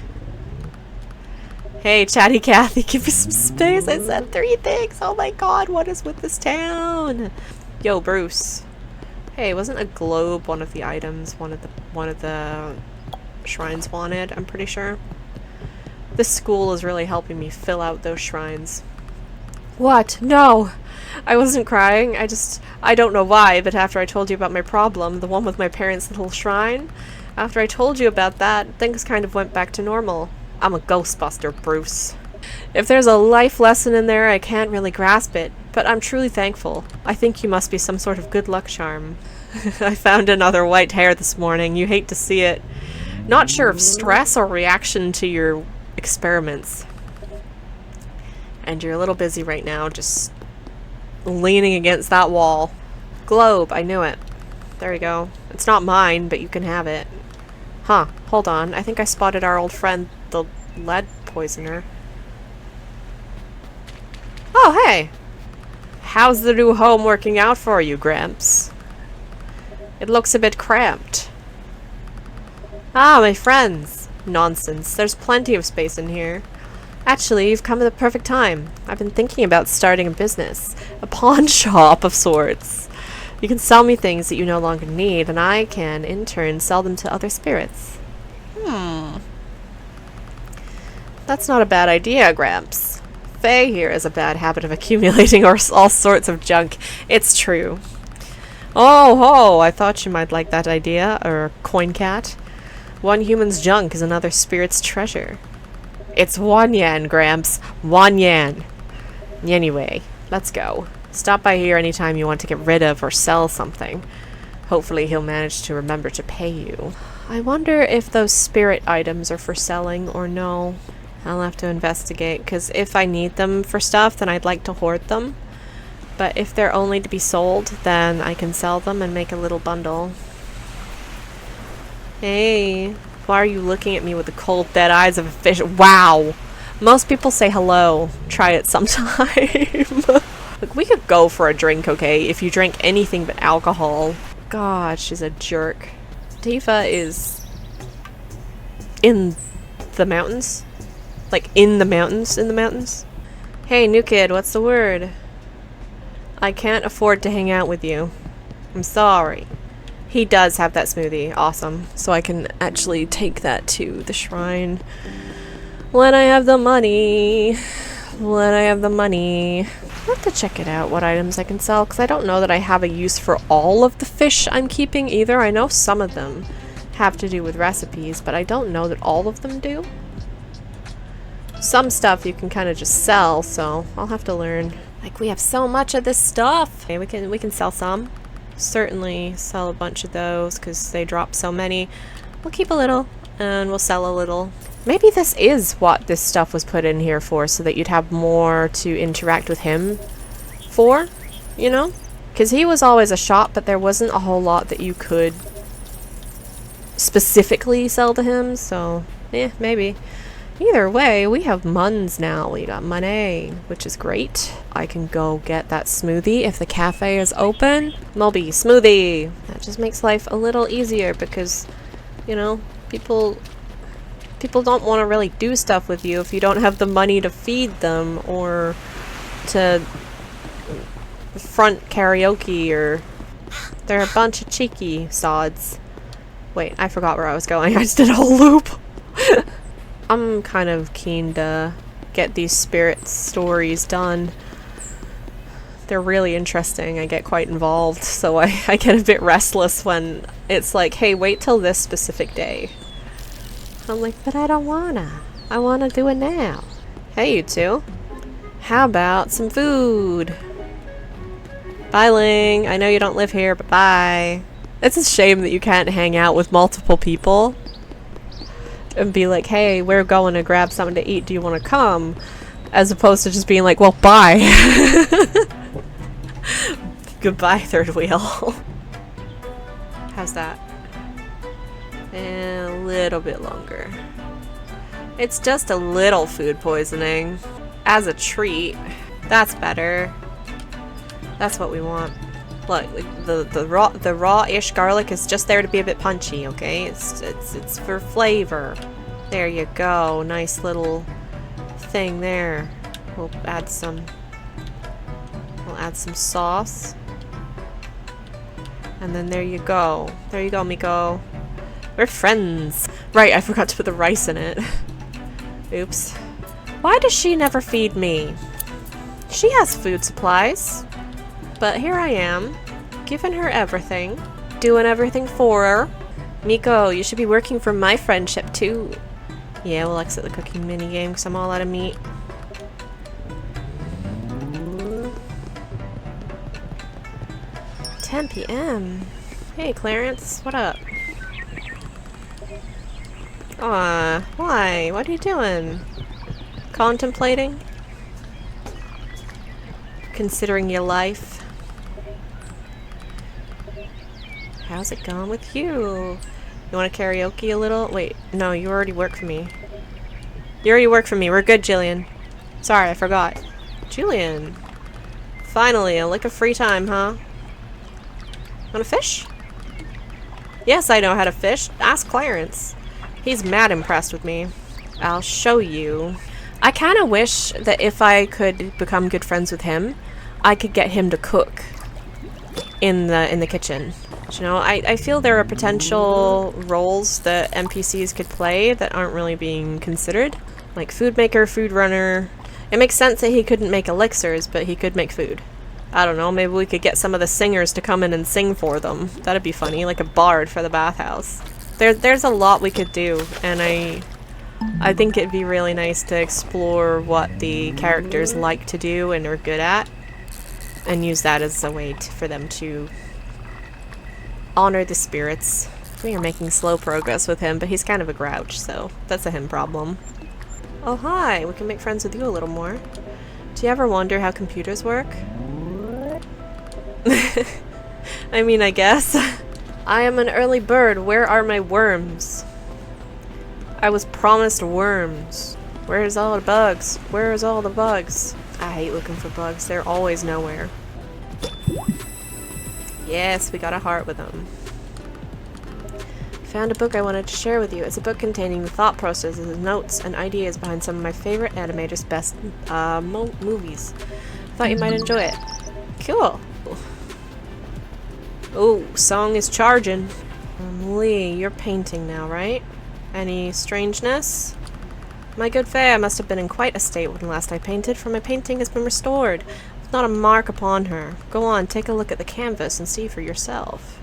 Hey, Chatty Cathy, give me some space. I said 3 things. Oh my god, what is with this town? Yo, Bruce. Hey, wasn't a globe one of the items one of the shrines wanted? I'm pretty sure. This school is really helping me fill out those shrines. What? No! I wasn't crying. I don't know why, but after I told you about my problem, the one with my parents' little shrine, after I told you about that, things kind of went back to normal. I'm a ghostbuster, Bruce. If there's a life lesson in there, I can't really grasp it, but I'm truly thankful. I think you must be some sort of good luck charm. I found another white hair this morning. You hate to see it. Not sure if stress or reaction to your experiments. And you're a little busy right now, just leaning against that wall. Globe, I knew it. There you go. It's not mine, but you can have it. Huh, hold on. I think I spotted our old friend, the lead poisoner. Oh, hey! How's the new home working out for you, Gramps? It looks a bit cramped. Ah, my friends! Nonsense. There's plenty of space in here. Actually, you've come at the perfect time. I've been thinking about starting a business. A pawn shop of sorts. You can sell me things that you no longer need, and I can, in turn, sell them to other spirits. That's not a bad idea, Gramps. Faye here has a bad habit of accumulating all sorts of junk. It's true. Oh ho! I thought you might like that idea, or coin cat. One human's junk is another spirit's treasure. It's Wonyan, Gramps. Wonyan. Anyway, let's go. Stop by here anytime you want to get rid of or sell something. Hopefully he'll manage to remember to pay you. I wonder if those spirit items are for selling or no. I'll have to investigate, because if I need them for stuff, then I'd like to hoard them. But if they're only to be sold, then I can sell them and make a little bundle. Hey, why are you looking at me with the cold, dead eyes of a fish? Wow! Most people say hello. Try it sometime. Look, we could go for a drink, okay? If you drink anything but alcohol. God, she's a jerk. Tifa is in the mountains? Like, in the mountains? Hey, new kid, what's the word? I can't afford to hang out with you. I'm sorry. He does have that smoothie. Awesome. So I can actually take that to the shrine. When I have the money. When I have the money. I'll have to check it out, what items I can sell, because I don't know that I have a use for all of the fish I'm keeping either. I know some of them have to do with recipes, but I don't know that all of them do. Some stuff you can kind of just sell, so I'll have to learn. Like, we have so much of this stuff. Okay, we can sell some. Certainly sell a bunch of those because they drop so many. We'll keep a little and we'll sell a little. Maybe this is what this stuff was put in here for, so that you'd have more to interact with him for, you know? Because he was always a shop, but there wasn't a whole lot that you could specifically sell to him, so maybe. Either way, we have Muns now. We got money, which is great. I can go get that smoothie if the cafe is open. Moby, smoothie! That just makes life a little easier because, you know, people don't want to really do stuff with you if you don't have the money to feed them or to front karaoke, or they're a bunch of cheeky sods. Wait, I forgot where I was going. I just did a whole loop. I'm kind of keen to get these spirit stories done. They're really interesting. I get quite involved, so I get a bit restless when it's like, hey, wait till this specific day. I'm like, but I don't wanna. I wanna do it now. Hey, you two. How about some food? Bye, Ling. I know you don't live here, but bye. It's a shame that you can't hang out with multiple people and be like, hey, we're going to grab something to eat. Do you want to come? As opposed to just being like, well, bye. Goodbye, third wheel. How's that? And a little bit longer. It's just a little food poisoning. As a treat. That's better. That's what we want. Look, the raw-ish garlic is just there to be a bit punchy, okay? It's for flavor. There you go. Nice little thing there. We'll add some sauce. And then there you go. There you go, Miko. We're friends. Right, I forgot to put the rice in it. Oops. Why does she never feed me? She has food supplies. But here I am, giving her everything, doing everything for her. Miko, you should be working for my friendship too. Yeah, we'll exit the cooking minigame because I'm all out of meat. $10 p.m. Hey, Clarence, what up? Aw, why? What are you doing? Contemplating? Considering your life? How's it going with you? You want to karaoke a little? Wait, no, you already work for me. You already work for me. We're good, Jillian. Sorry, I forgot. Julian. Finally, a lick of free time, huh? Want to fish? Yes, I know how to fish. Ask Clarence. He's mad impressed with me. I'll show you. I kind of wish that if I could become good friends with him, I could get him to cook in the kitchen. You know, I feel there are potential roles that NPCs could play that aren't really being considered. Like food maker, food runner. It makes sense that he couldn't make elixirs, but he could make food. I don't know, maybe we could get some of the singers to come in and sing for them. That'd be funny, like a bard for the bathhouse. There's a lot we could do, and I think it'd be really nice to explore what the characters like to do and are good at, and use that as a way for them to honor the spirits. We are making slow progress with him, but he's kind of a grouch, so that's a him problem. Oh hi, we can make friends with you a little more. Do you ever wonder how computers work? I mean, I guess. I am an early bird. Where are my worms? I was promised worms. Where's all the bugs? Where's all the bugs? I hate looking for bugs. They're always nowhere. Yes, we got a heart with them. Found a book I wanted to share with you. It's a book containing the thought processes, notes, and ideas behind some of my favorite animators' best movies. Thought you might enjoy it. Cool. Oh, song is charging. Leigh, you're painting now, right? Any strangeness? My good Fae, I must have been in quite a state when last I painted, for my painting has been restored. There's not a mark upon her. Go on, take a look at the canvas and see for yourself.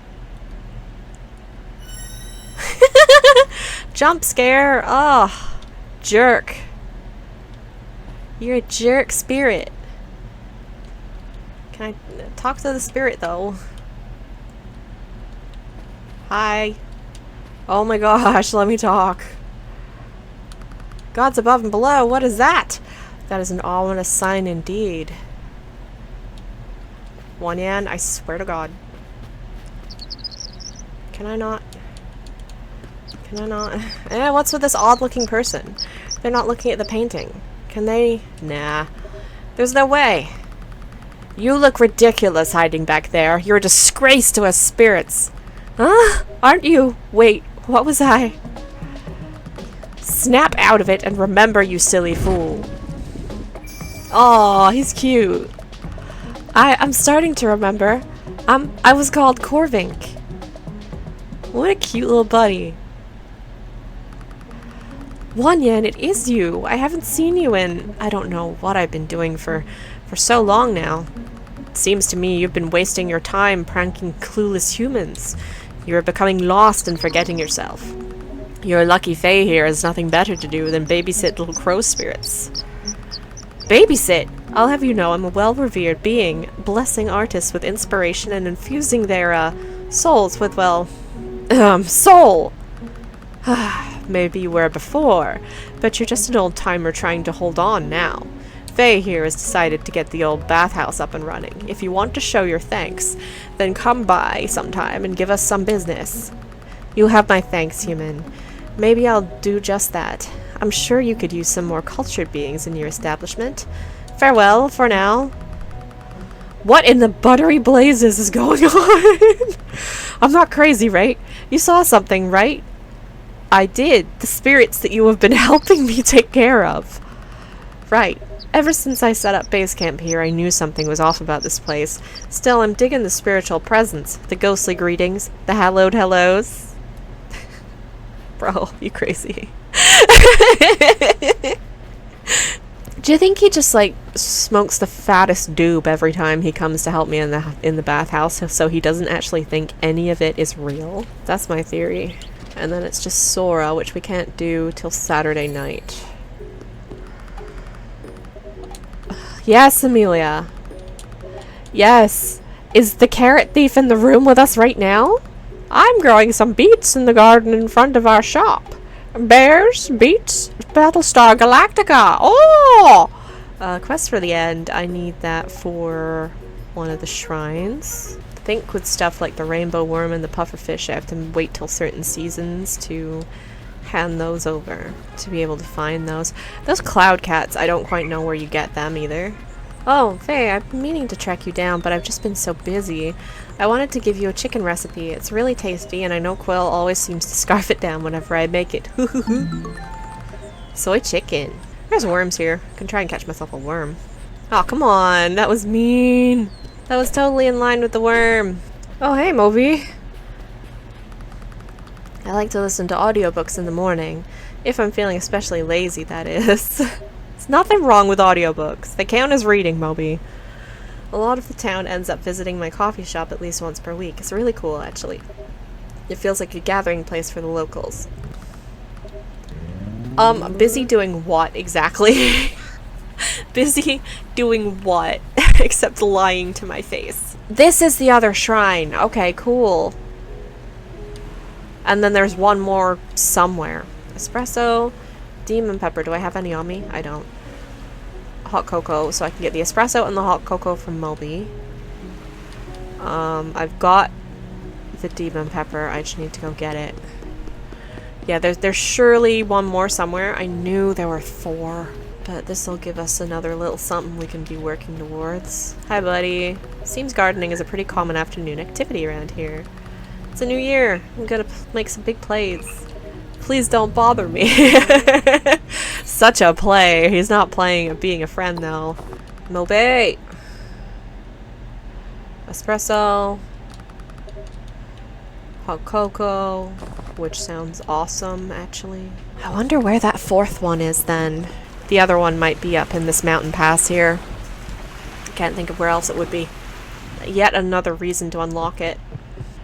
Jump scare! Oh, jerk. You're a jerk spirit. Can I talk to the spirit, though? Hi. Oh my gosh, let me talk. Gods above and below, what is that? That is an ominous sign indeed. Wonyan, I swear to God. Can I not? Can I not? What's with this odd-looking person? They're not looking at the painting. Can they? Nah. There's no way. You look ridiculous hiding back there. You're a disgrace to us spirits. Huh? Aren't you? Wait, what was I? Snap out of it and remember, you silly fool. Aw, he's cute. I'm starting to remember. I was called Corvink. What a cute little buddy. Wonyan, it is you. I haven't seen you in... I don't know what I've been doing for so long now. It seems to me you've been wasting your time pranking clueless humans. You're becoming lost and forgetting yourself. Your lucky Fae here has nothing better to do than babysit little crow spirits. Babysit? I'll have you know I'm a well-revered being, blessing artists with inspiration and infusing their, souls with, well... soul! Maybe you were before, but you're just an old-timer trying to hold on now. Faye here has decided to get the old bathhouse up and running. If you want to show your thanks, then come by sometime and give us some business. You'll have my thanks, human. Maybe I'll do just that. I'm sure you could use some more cultured beings in your establishment. Farewell, for now. What in the buttery blazes is going on? I'm not crazy, right? You saw something, right? I did. The spirits that you have been helping me take care of. Right. Ever since I set up base camp here, I knew something was off about this place. Still, I'm digging the spiritual presence, the ghostly greetings, the hallowed hellos. Bro, you crazy. Do you think he just, like, smokes the fattest doob every time he comes to help me in the bathhouse, so he doesn't actually think any of it is real? That's my theory. And then it's just Sora, which we can't do till Saturday night. Yes, Amelia. Yes. Is the carrot thief in the room with us right now? I'm growing some beets in the garden in front of our shop. Bears, beets, Battlestar Galactica. Oh! Quest for the end. I need that for one of the shrines. I think with stuff like the rainbow worm and the pufferfish, I have to wait till certain seasons to hand those over to be able to find those. Those cloud cats, I don't quite know where you get them either. Oh, Faye, I've been meaning to track you down, but I've just been so busy. I wanted to give you a chicken recipe. It's really tasty, and I know Quill always seems to scarf it down whenever I make it. Soy chicken. There's worms here. I can try and catch myself a worm. Oh, come on. That was mean. That was totally in line with the worm. Oh, hey, Moby. I like to listen to audiobooks in the morning. If I'm feeling especially lazy, that is. There's nothing wrong with audiobooks. They count as reading, Moby. A lot of the town ends up visiting my coffee shop at least once per week. It's really cool, actually. It feels like a gathering place for the locals. Busy doing what, exactly? Busy doing what? Except lying to my face. This is the other shrine. Okay, cool. And then there's one more somewhere. Espresso, demon pepper. Do I have any on me? I don't. Hot cocoa, so I can get the espresso and the hot cocoa from Moby. I've got the demon pepper. I just need to go get it. Yeah, there's surely one more somewhere. I knew there were 4. But this will give us another little something we can be working towards. Hi, buddy. Seems gardening is a pretty common afternoon activity around here. It's a new year. I'm gonna make some big plays. Please don't bother me. Such a play. He's not playing at being a friend, though. Moby! Espresso. Hot cocoa. Which sounds awesome, actually. I wonder where that 4th one is, then. The other one might be up in this mountain pass here. I can't think of where else it would be. Yet another reason to unlock it.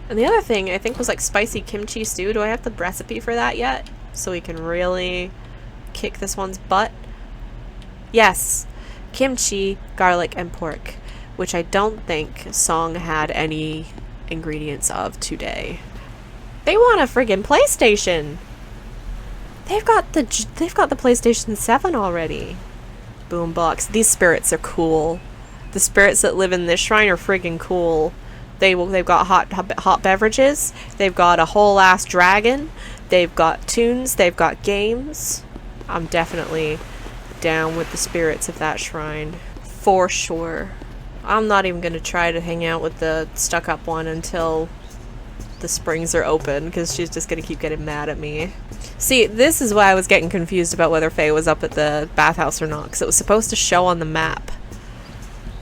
And the other thing, I think, was like spicy kimchi stew. Do I have the recipe for that yet? So we can really kick this one's butt? Yes. Kimchi, garlic, and pork. Which I don't think Song had any ingredients of today. They want a friggin' PlayStation! They've got the PlayStation 7 already. Boombox. These spirits are cool. The spirits that live in this shrine are friggin' cool. They've got hot beverages. They've got a whole ass dragon. They've got tunes. They've got games. I'm definitely down with the spirits of that shrine. For sure. I'm not even gonna try to hang out with the stuck-up one until the springs are open, because she's just gonna keep getting mad at me. See, this is why I was getting confused about whether Faye was up at the bathhouse or not, because it was supposed to show on the map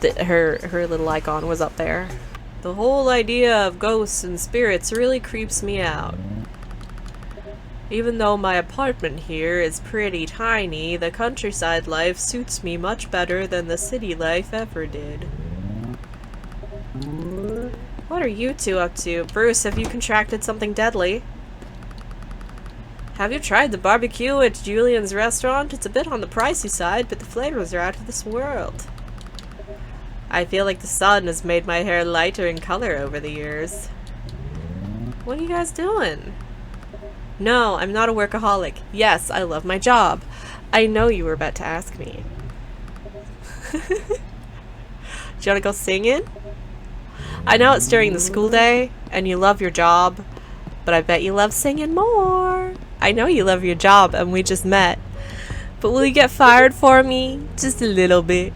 that her little icon was up there. The whole idea of ghosts and spirits really creeps me out. Even though my apartment here is pretty tiny, the countryside life suits me much better than the city life ever did. What are you two up to? Bruce, have you contracted something deadly? Have you tried the barbecue at Julian's restaurant? It's a bit on the pricey side, but the flavors are out of this world. I feel like the sun has made my hair lighter in color over the years. What are you guys doing? No, I'm not a workaholic. Yes, I love my job. I know you were about to ask me. Do you want to go singing? I know it's during the school day, and you love your job, but I bet you love singing more. I know you love your job, and we just met. But will you get fired for me? Just a little bit.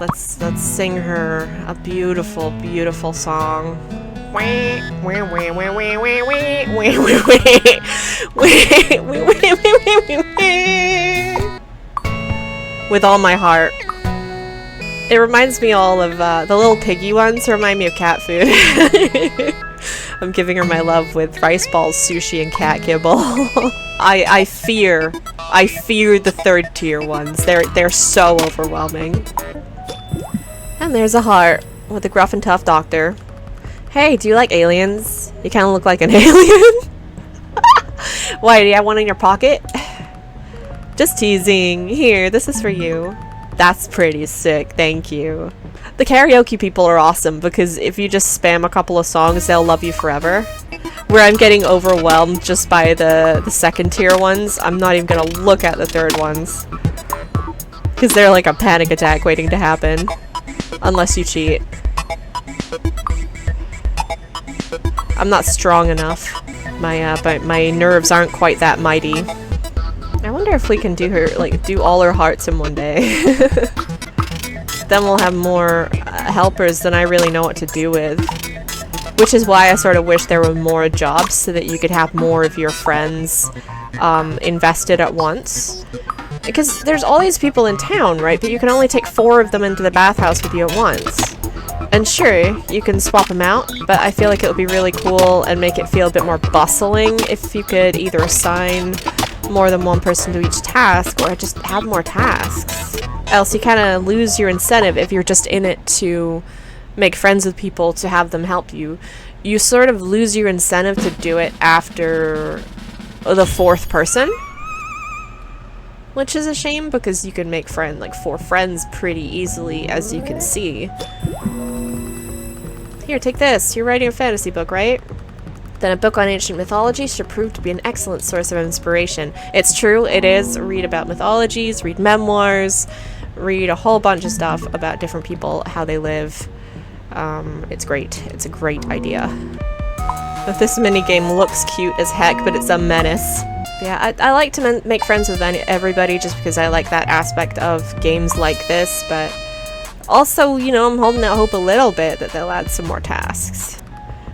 Let's sing her a beautiful, beautiful song. With all my heart. It reminds me all of the little piggy ones remind me of cat food. I'm giving her my love with rice balls, sushi, and cat kibble. I fear the third tier ones. They're so overwhelming. And there's a heart with a gruff and tough doctor. Hey, do you like aliens? You kind of look like an alien. Why, do you have one in your pocket? Just teasing. Here, this is for you. That's pretty sick, thank you. The karaoke people are awesome because if you just spam a couple of songs, they'll love you forever. Where I'm getting overwhelmed just by the second tier ones, I'm not even gonna look at the third ones. Because they're like a panic attack waiting to happen. Unless you cheat. I'm not strong enough. My nerves aren't quite that mighty. I wonder if we can do all her hearts in one day. Then we'll have more helpers than I really know what to do with. Which is why I sort of wish there were more jobs so that you could have more of your friends invested at once. Because there's all these people in town, right? But you can only take 4 of them into the bathhouse with you at once. And sure, you can swap them out, but I feel like it would be really cool and make it feel a bit more bustling if you could either assign more than one person to each task or just have more tasks. Else you kind of lose your incentive if you're just in it to make friends with people to have them help you. You sort of lose your incentive to do it after the 4th person. Which is a shame because you can make 4 friends pretty easily, as you can see. Here, take this. You're writing a fantasy book, right? Then a book on ancient mythology should prove to be an excellent source of inspiration. It's true, it is. Read about mythologies, read memoirs, read a whole bunch of stuff about different people, how they live. It's great. It's a great idea. But this minigame looks cute as heck, but it's a menace. Yeah, I like to make friends with everybody just because I like that aspect of games like this, but also, you know, I'm holding out hope a little bit that they'll add some more tasks.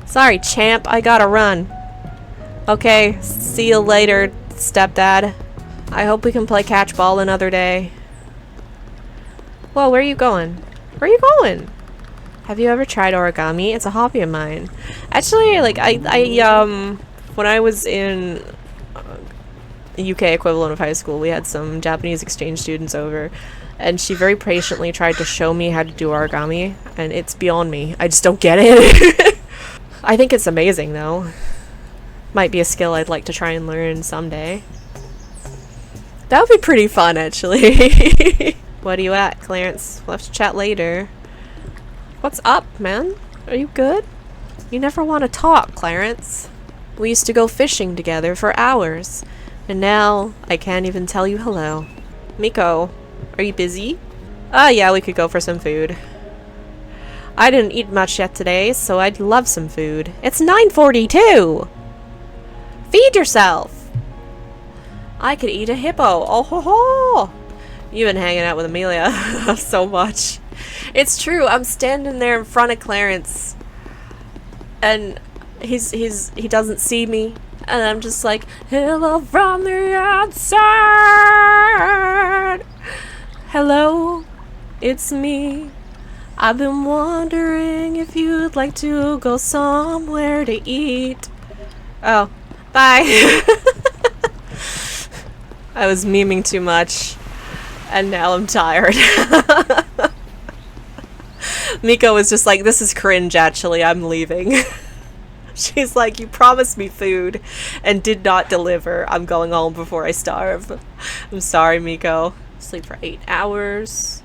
Sorry, champ, I gotta run. Okay, see you later, stepdad. I hope we can play catchball another day. Whoa, where are you going? Where are you going? Have you ever tried origami? It's a hobby of mine. Actually, when I was in the UK equivalent of high school, we had some Japanese exchange students over, and she very patiently tried to show me how to do origami, and it's beyond me. I just don't get it. I think it's amazing, though. Might be a skill I'd like to try and learn someday. That would be pretty fun, actually. What are you at, Clarence? We'll have to chat later. What's up, man? Are you good? You never want to talk, Clarence. We used to go fishing together for hours, and now I can't even tell you hello. Miko, are you busy? Yeah, we could go for some food. I didn't eat much yet today, so I'd love some food. It's 9:42! Feed yourself! I could eat a hippo. Oh ho ho! You've been hanging out with Amelia so much. It's true, I'm standing there in front of Clarence and he doesn't see me, and I'm just like, hello from the outside. Hello, it's me. I've been wondering if you'd like to go somewhere to eat. Oh, bye. I was memeing too much, and now I'm tired. Miko was just like, this is cringe actually, I'm leaving. She's like, you promised me food and did not deliver. I'm going home before I starve. I'm sorry, Miko. Sleep for 8 hours.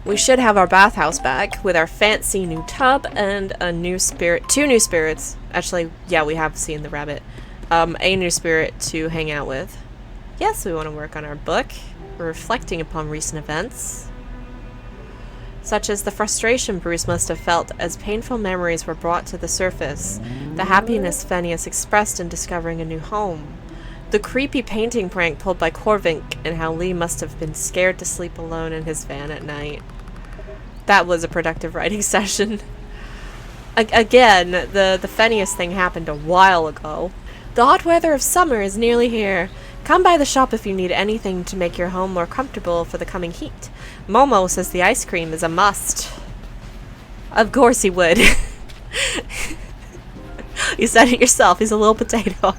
We should have our bathhouse back with our fancy new tub and a new spirit. 2 new spirits. Actually, yeah, we have seen the rabbit. A new spirit to hang out with. Yes, we want to work on our book. We're reflecting upon recent events, such as the frustration Bruce must have felt as painful memories were brought to the surface, the happiness Phineas expressed in discovering a new home, the creepy painting prank pulled by Corvink, and how Leigh must have been scared to sleep alone in his van at night. That was a productive writing session. Again, the Phineas thing happened a while ago. The hot weather of summer is nearly here. Come by the shop if you need anything to make your home more comfortable for the coming heat. Momo says the ice cream is a must. Of course he would. You said it yourself, he's a little potato.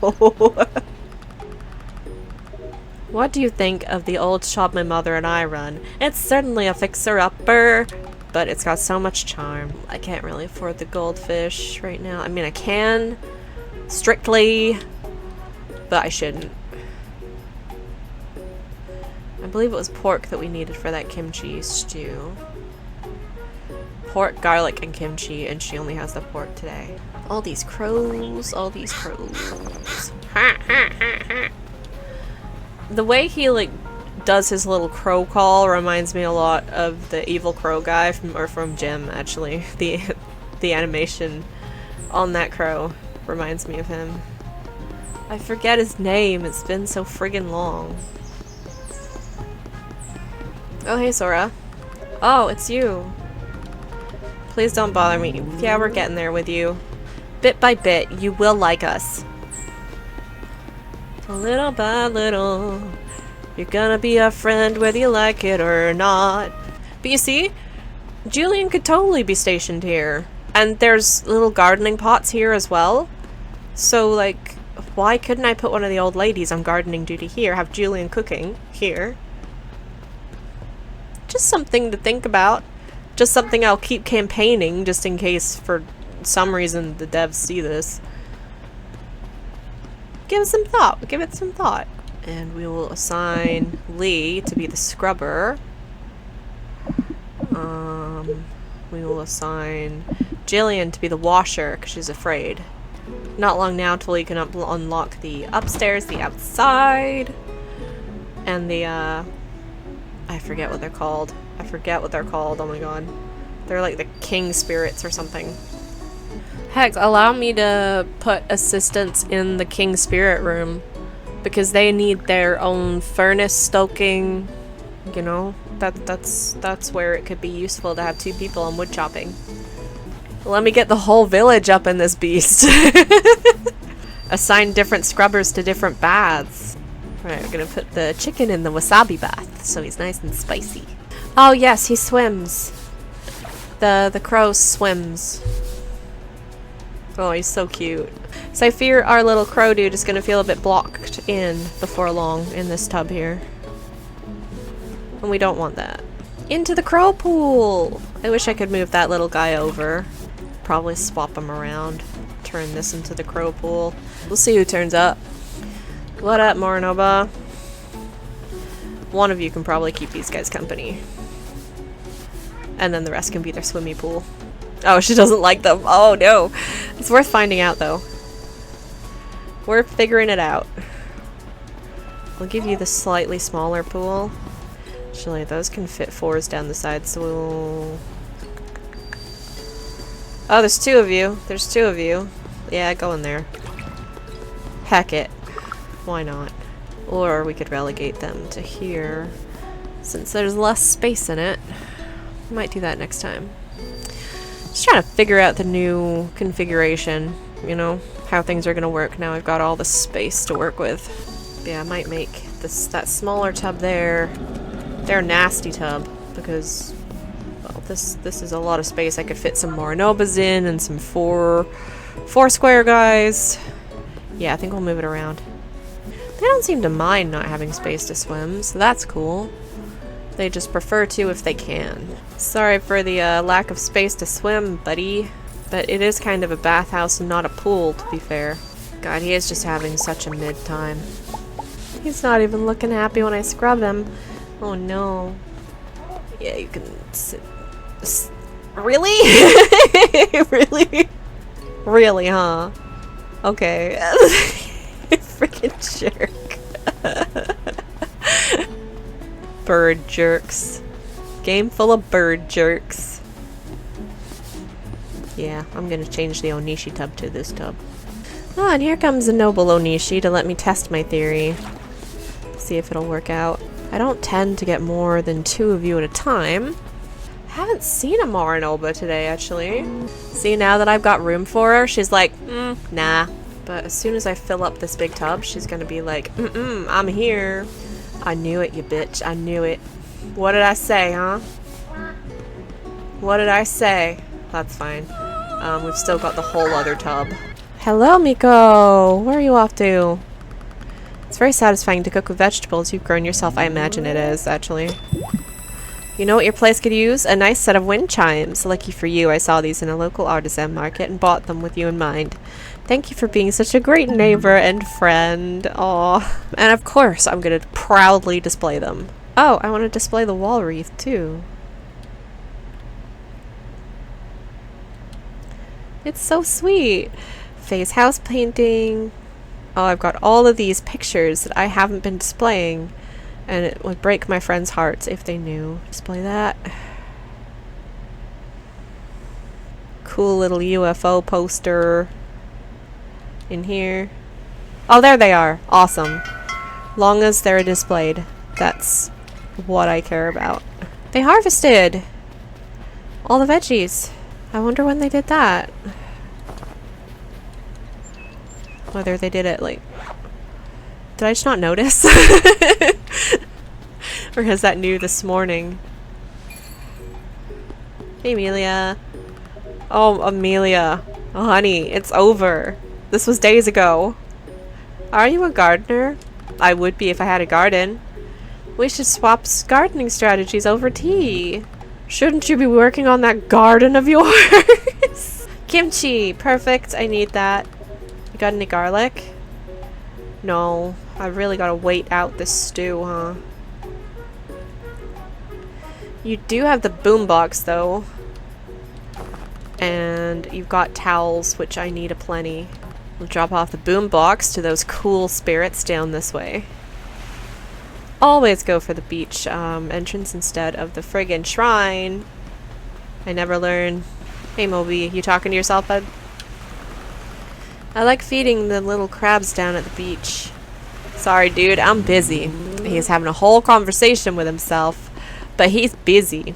What do you think of the old shop my mother and I run? It's certainly a fixer-upper, but it's got so much charm. I can't really afford the goldfish right now. I mean, I can, strictly, but I shouldn't. I believe it was pork that we needed for that kimchi stew. Pork, garlic, and kimchi, and she only has the pork today. All these crows, all these crows. The way he, like, does his little crow call reminds me a lot of the evil crow guy from Jim, actually. The animation on that crow reminds me of him. I forget his name, it's been so friggin' long. Oh, hey, Sora. Oh, it's you. Please don't bother me. Yeah, we're getting there with you. Bit by bit, you will like us. Little by little, you're gonna be a friend whether you like it or not. But you see, Julian could totally be stationed here. And there's little gardening pots here as well. So, like, why couldn't I put one of the old ladies on gardening duty here, have Julian cooking here? Just something to think about. Just something I'll keep campaigning, just in case for some reason the devs see this. Give it some thought. Give it some thought. And we will assign Leigh to be the scrubber. We will assign Jillian to be the washer, because she's afraid. Not long now till we can unlock the upstairs, the outside, and the, I forget what they're called. I forget what they're called, oh my god. They're like the king spirits or something. Heck, allow me to put assistants in the king spirit room, because they need their own furnace stoking, you know? That's where it could be useful to have 2 people on wood chopping. Let me get the whole village up in this beast. Assign different scrubbers to different baths. Alright, we're gonna put the chicken in the wasabi bath, so he's nice and spicy. Oh yes, he swims. The crow swims. Oh, he's so cute. So I fear our little crow dude is gonna feel a bit blocked in before long in this tub here. And we don't want that. Into the crow pool! I wish I could move that little guy over. Probably swap him around. Turn this into the crow pool. We'll see who turns up. What up, Morinoba? One of you can probably keep these guys company. And then the rest can be their swimming pool. Oh, she doesn't like them. Oh no. It's worth finding out though. We're figuring it out. We'll give you the slightly smaller pool. Actually, those can fit 4s down the side, so we'll... Oh, there's 2 of you. There's 2 of you. Yeah, go in there. Heck it. Why not? Or we could relegate them to here, since there's less space in it. Might do that next time. Just trying to figure out the new configuration, you know, how things are gonna work now I've got all the space to work with. Yeah, I might make that smaller tub there their nasty tub, because, well, this is a lot of space. I could fit some Morinobas in and some four square guys. Yeah, I think we'll move it around. They don't seem to mind not having space to swim, so that's cool. They just prefer to if they can. Sorry for the lack of space to swim, buddy. But it is kind of a bathhouse and not a pool, to be fair. God, he is just having such a mid-time. He's not even looking happy when I scrub him. Oh no. Yeah, you can sit. Really? Really? Really, huh? Okay. Freaking jerk. Bird jerks. Game full of bird jerks. Yeah, I'm gonna change the Onishi tub to this tub. Ah, and here comes a noble Onishi to let me test my theory. See if it'll work out. I don't tend to get more than 2 of you at a time. I haven't seen a Morinoba today, actually. See, now that I've got room for her, she's like, nah. But as soon as I fill up this big tub, she's gonna be like, I'm here. I knew it, you bitch. I knew it. What did I say, huh? What did I say? That's fine. We've still got the whole other tub. Hello, Miko! Where are you off to? It's very satisfying to cook with vegetables you've grown yourself. I imagine it is, actually. You know what your place could use? A nice set of wind chimes. Lucky for you, I saw these in a local artisan market and bought them with you in mind. Thank you for being such a great neighbor and friend. Aw. And of course, I'm gonna proudly display them. Oh, I want to display the wall wreath, too. It's so sweet. Faye's house painting. Oh, I've got all of these pictures that I haven't been displaying. And it would break my friends' hearts if they knew. Display that. Cool little UFO poster in here. Oh, there they are. Awesome. Long as they're displayed. That's what I care about. They harvested all the veggies. I wonder when they did that. Whether they did it, like... Did I just not notice? Or is that new this morning? Hey, Amelia. Oh, Amelia. Oh, honey, it's over. This was days ago. Are you a gardener? I would be if I had a garden. We should swap gardening strategies over tea. Shouldn't you be working on that garden of yours? Kimchi! Perfect, I need that. You got any garlic? No. I really gotta wait out this stew, huh? You do have the boombox, though. And you've got towels, which I need aplenty. We'll drop off the boombox to those cool spirits down this way. Always go for the beach entrance instead of the friggin' shrine. I never learn. Hey, Moby, you talking to yourself, bud? I like feeding the little crabs down at the beach. Sorry, dude, I'm busy. He's having a whole conversation with himself, but he's busy.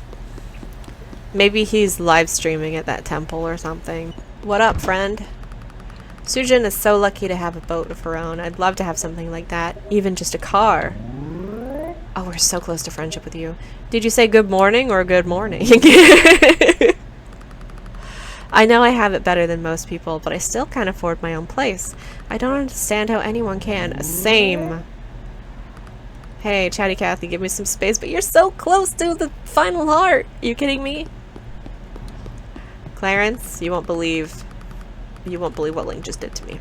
Maybe he's live streaming at that temple or something. What up, friend? Sujin is so lucky to have a boat of her own. I'd love to have something like that. Even just a car. Oh, we're so close to friendship with you. Did you say good morning or good morning? I know I have it better than most people, but I still can't afford my own place. I don't understand how anyone can. Same. Hey, Chatty Cathy, give me some space, but you're so close to the final heart. Are you kidding me? Clarence, you won't believe what Ling just did to me.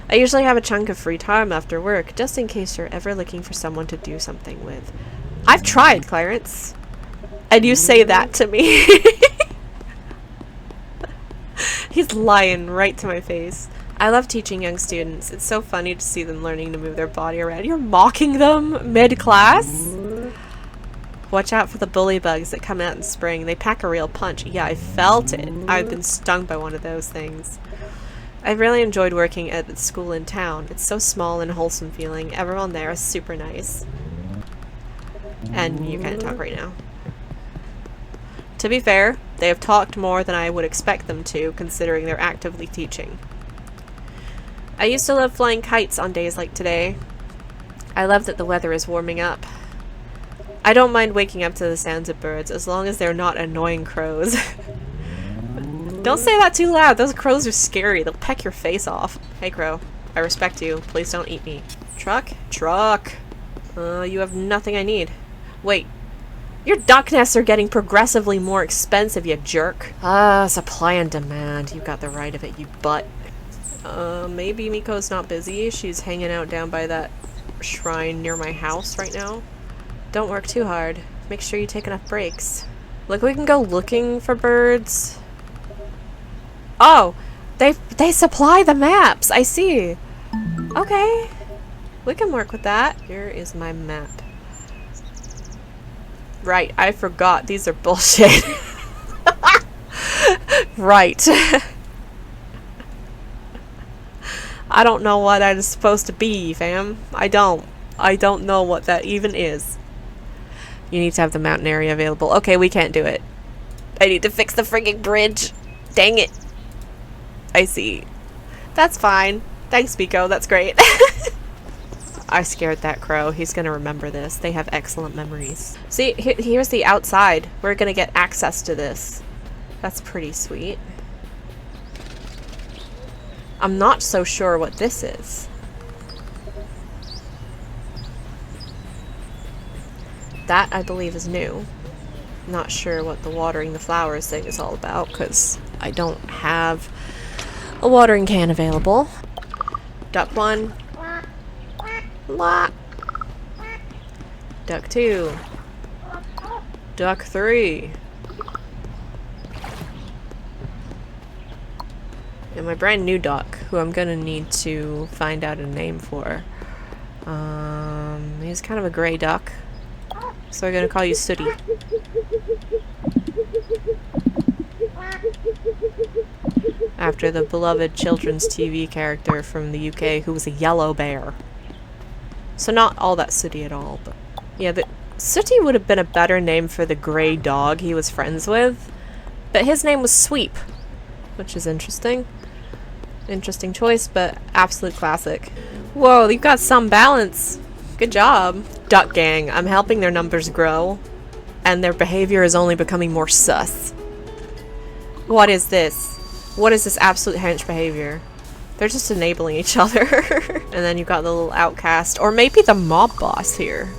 I usually have a chunk of free time after work, just in case you're ever looking for someone to do something with. I've tried, Clarence. And you say that to me. He's lying right to my face. I love teaching young students. It's so funny to see them learning to move their body around. You're mocking them mid-class? Watch out for the bully bugs that come out in spring. They pack a real punch. Yeah, I felt it. I've been stung by one of those things. I really enjoyed working at the school in town. It's so small and wholesome feeling. Everyone there is super nice. And you can't talk right now. To be fair, they have talked more than I would expect them to, considering they're actively teaching. I used to love flying kites on days like today. I love that the weather is warming up. I don't mind waking up to the sounds of birds, as long as they're not annoying crows. Don't say that too loud, those crows are scary, they'll peck your face off. Hey crow, I respect you, please don't eat me. Truck? Truck! You have nothing I need. Wait, your duck nests are getting progressively more expensive, you jerk. Supply and demand, you got the right of it, you butt. Maybe Miko's not busy, she's hanging out down by that shrine near my house right now. Don't work too hard. Make sure you take enough breaks. Look, we can go looking for birds. Oh! They supply the maps! I see! Okay. We can work with that. Here is my map. Right, I forgot. These are bullshit. Right. I don't know what that is supposed to be, fam. I don't know what that even is. You need to have the mountain area available. Okay, we can't do it. I need to fix the frigging bridge. Dang it. I see. That's fine. Thanks, Miko. That's great. I scared that crow. He's gonna remember this. They have excellent memories. See, here's the outside. We're gonna get access to this. That's pretty sweet. I'm not so sure what this is. That, I believe, is new. Not sure what the watering the flowers thing is all about, because I don't have a watering can available. Duck 1. Duck 2. Duck 3. And my brand new duck, who I'm gonna need to find out a name for. He's kind of a gray duck. So we're gonna call you Sooty. After the beloved children's TV character from the UK who was a yellow bear. So not all that sooty at all, but yeah, Sooty would have been a better name for the gray dog he was friends with, but his name was Sweep, which is interesting. Interesting choice, but absolute classic. Whoa, you've got some balance. Good job. Duck gang, I'm helping their numbers grow, and their behavior is only becoming more sus. What is this? What is this absolute hench behavior? They're just enabling each other. And then you've got the little outcast, or maybe the mob boss here.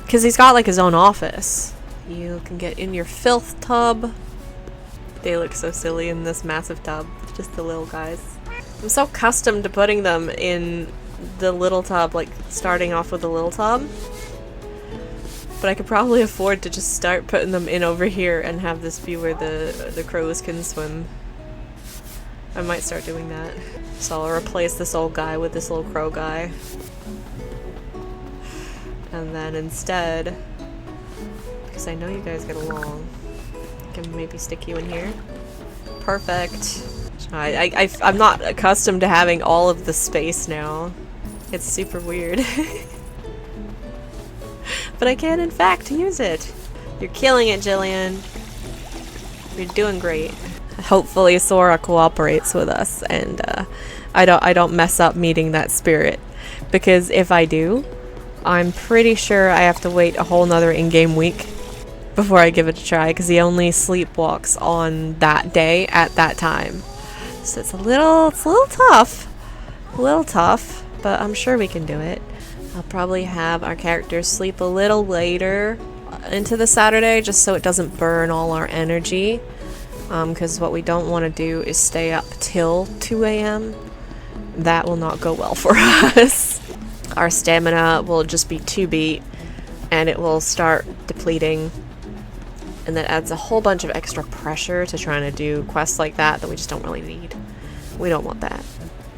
Because he's got like his own office. You can get in your filth tub. They look so silly in this massive tub. Just the little guys. I'm so accustomed to putting them in the little tub, like starting off with the little tub. But I could probably afford to just start putting them in over here and have this be where the crows can swim. I might start doing that. So I'll replace this old guy with this little crow guy. And then instead, because I know you guys get along, I can maybe stick you in here. Perfect. I'm not accustomed to having all of the space now. It's super weird. But I can in fact use it. You're killing it, Jillian. You're doing great. Hopefully Sora cooperates with us and I don't mess up meeting that spirit. Because if I do, I'm pretty sure I have to wait a whole nother in-game week before I give it a try, because he only sleepwalks on that day at that time. So it's a little tough. A little tough, but I'm sure we can do it. I'll probably have our characters sleep a little later into the Saturday, just so it doesn't burn all our energy. Because what we don't want to do is stay up till 2 AM. That will not go well for us. Our stamina will just be 2 beat, and it will start depleting. And that adds a whole bunch of extra pressure to trying to do quests like that we just don't really need. We don't want that.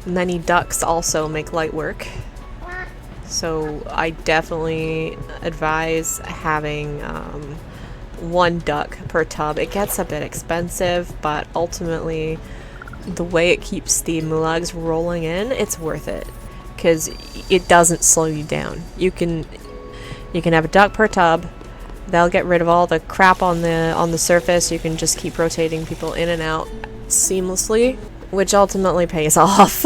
Many ducks also make light work. So I definitely advise having 1 duck per tub. It gets a bit expensive, but ultimately the way it keeps the mulags rolling in, it's worth it. Because it doesn't slow you down. You can have a duck per tub. They'll get rid of all the crap on the surface. You can just keep rotating people in and out seamlessly, which ultimately pays off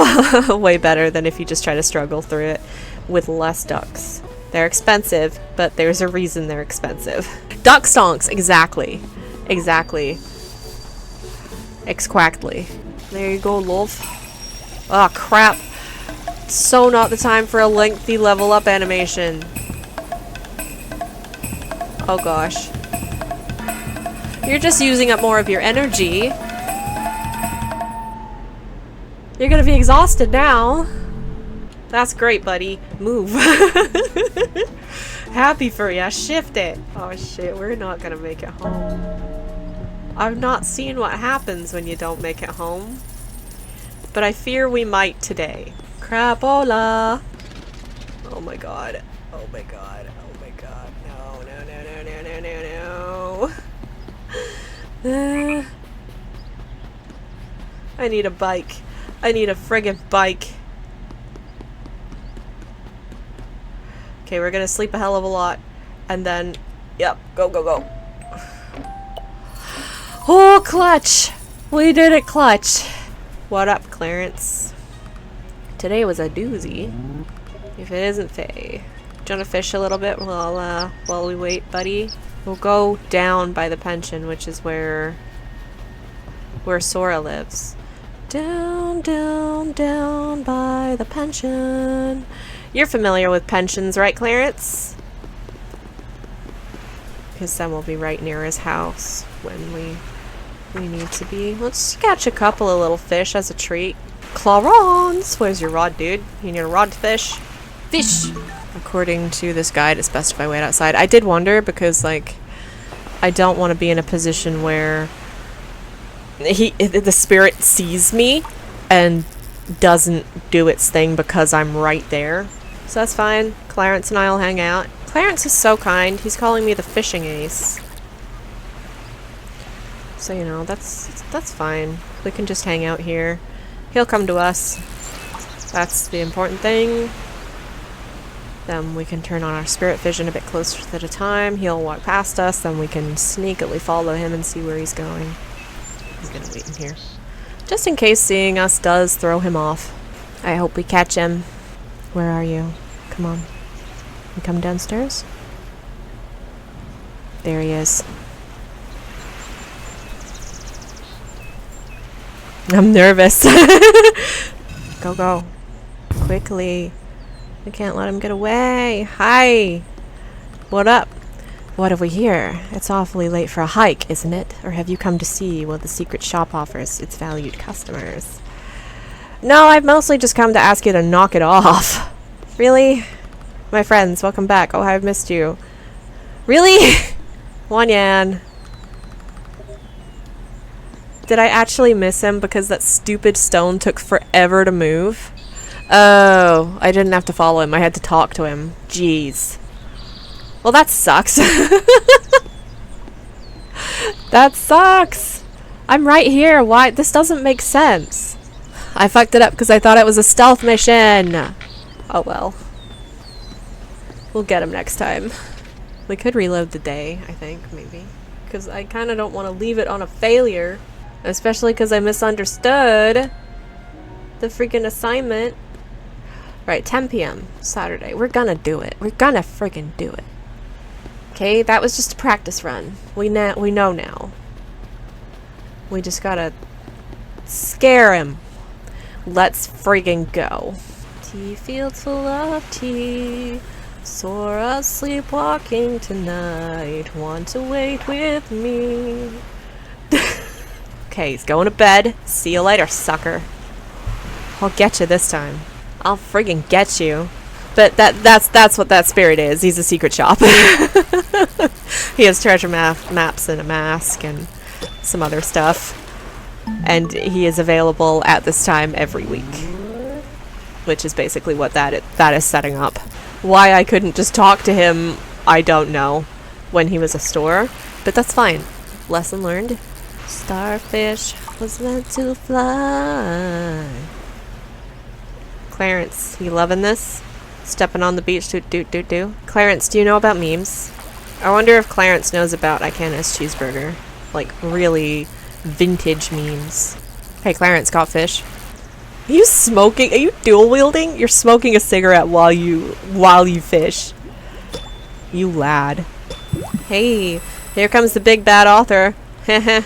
way better than if you just try to struggle through it with less ducks. They're expensive, but there's a reason they're expensive. Duck stonks, exactly. Exactly. Exquactly. There you go, love. Oh, crap. So not the time for a lengthy level up animation. Oh gosh. You're just using up more of your energy. You're gonna be exhausted now. That's great, buddy. Move. Happy for ya. Shift it. Oh shit, we're not gonna make it home. I've not seen what happens when you don't make it home, but I fear we might today. Crapola. Oh my god. Oh my god. Oh my god. No, no, no, no, no, no, no, no. I need a bike. I need a friggin' bike. Okay, we're gonna sleep a hell of a lot. And then, yep, go, go, go. Oh, clutch! We did it, clutch! What up, Clarence? Today was a doozy. If it isn't Faye. Do you want to fish a little bit while we wait, buddy? We'll go down by the pension, which is where Sora lives. Down, down, down by the pension. You're familiar with pensions, right, Clarence? Because then we'll be right near his house when we need to be. Let's catch a couple of little fish as a treat. Clarence! Where's your rod, dude? You need a rod to fish? Fish! According to this guide, it's best if I wait outside. I did wonder because, like, I don't want to be in a position where the spirit sees me and doesn't do its thing because I'm right there. So that's fine. Clarence and I'll hang out. Clarence is so kind. He's calling me the fishing ace. So, you know, that's fine. We can just hang out here. He'll come to us. That's the important thing. Then we can turn on our spirit vision a bit closer at a time. He'll walk past us, then we can sneakily follow him and see where he's going. He's gonna wait in here. Just in case seeing us does throw him off. I hope we catch him. Where are you? Come on. You come downstairs? There he is. I'm nervous. Go, go. Quickly. I can't let him get away. Hi. What up? What have we here? It's awfully late for a hike, isn't it? Or have you come to see what the secret shop offers its valued customers? No, I've mostly just come to ask you to knock it off. Really? My friends, welcome back. Oh, I've missed you. Really? Wonyan. Did I actually miss him because that stupid stone took forever to move? Oh, I didn't have to follow him. I had to talk to him. Jeez. Well, that sucks. That sucks. I'm right here. Why? This doesn't make sense. I fucked it up because I thought it was a stealth mission. Oh well. We'll get him next time. We could reload the day, I think, maybe. Because I kind of don't want to leave it on a failure. Especially because I misunderstood the freaking assignment. Right, 10 p.m. Saturday. We're gonna do it. We're gonna freaking do it. Okay, that was just a practice run. We know now. We just gotta scare him. Let's friggin' go. Tea fields full of tea. Sora sleepwalking tonight. Want to wait with me. Okay, he's going to bed. See you later, sucker. I'll get you this time. I'll friggin' get you. But that's what that spirit is. He's a secret shop. He has treasure maps and a mask and some other stuff. And he is available at this time every week. Which is basically what that is setting up. Why I couldn't just talk to him, I don't know, when he was a store. But that's fine. Lesson learned. Starfish was meant to fly. Clarence, you loving this? Stepping on the beach, do. Clarence, do you know about memes? I wonder if Clarence knows about I Can't Ask Cheeseburger. Like, really vintage memes. Hey, Clarence, caught fish. Are you smoking? Are you dual wielding? You're smoking a cigarette while you fish. You lad. Hey, here comes the big bad author. Heh.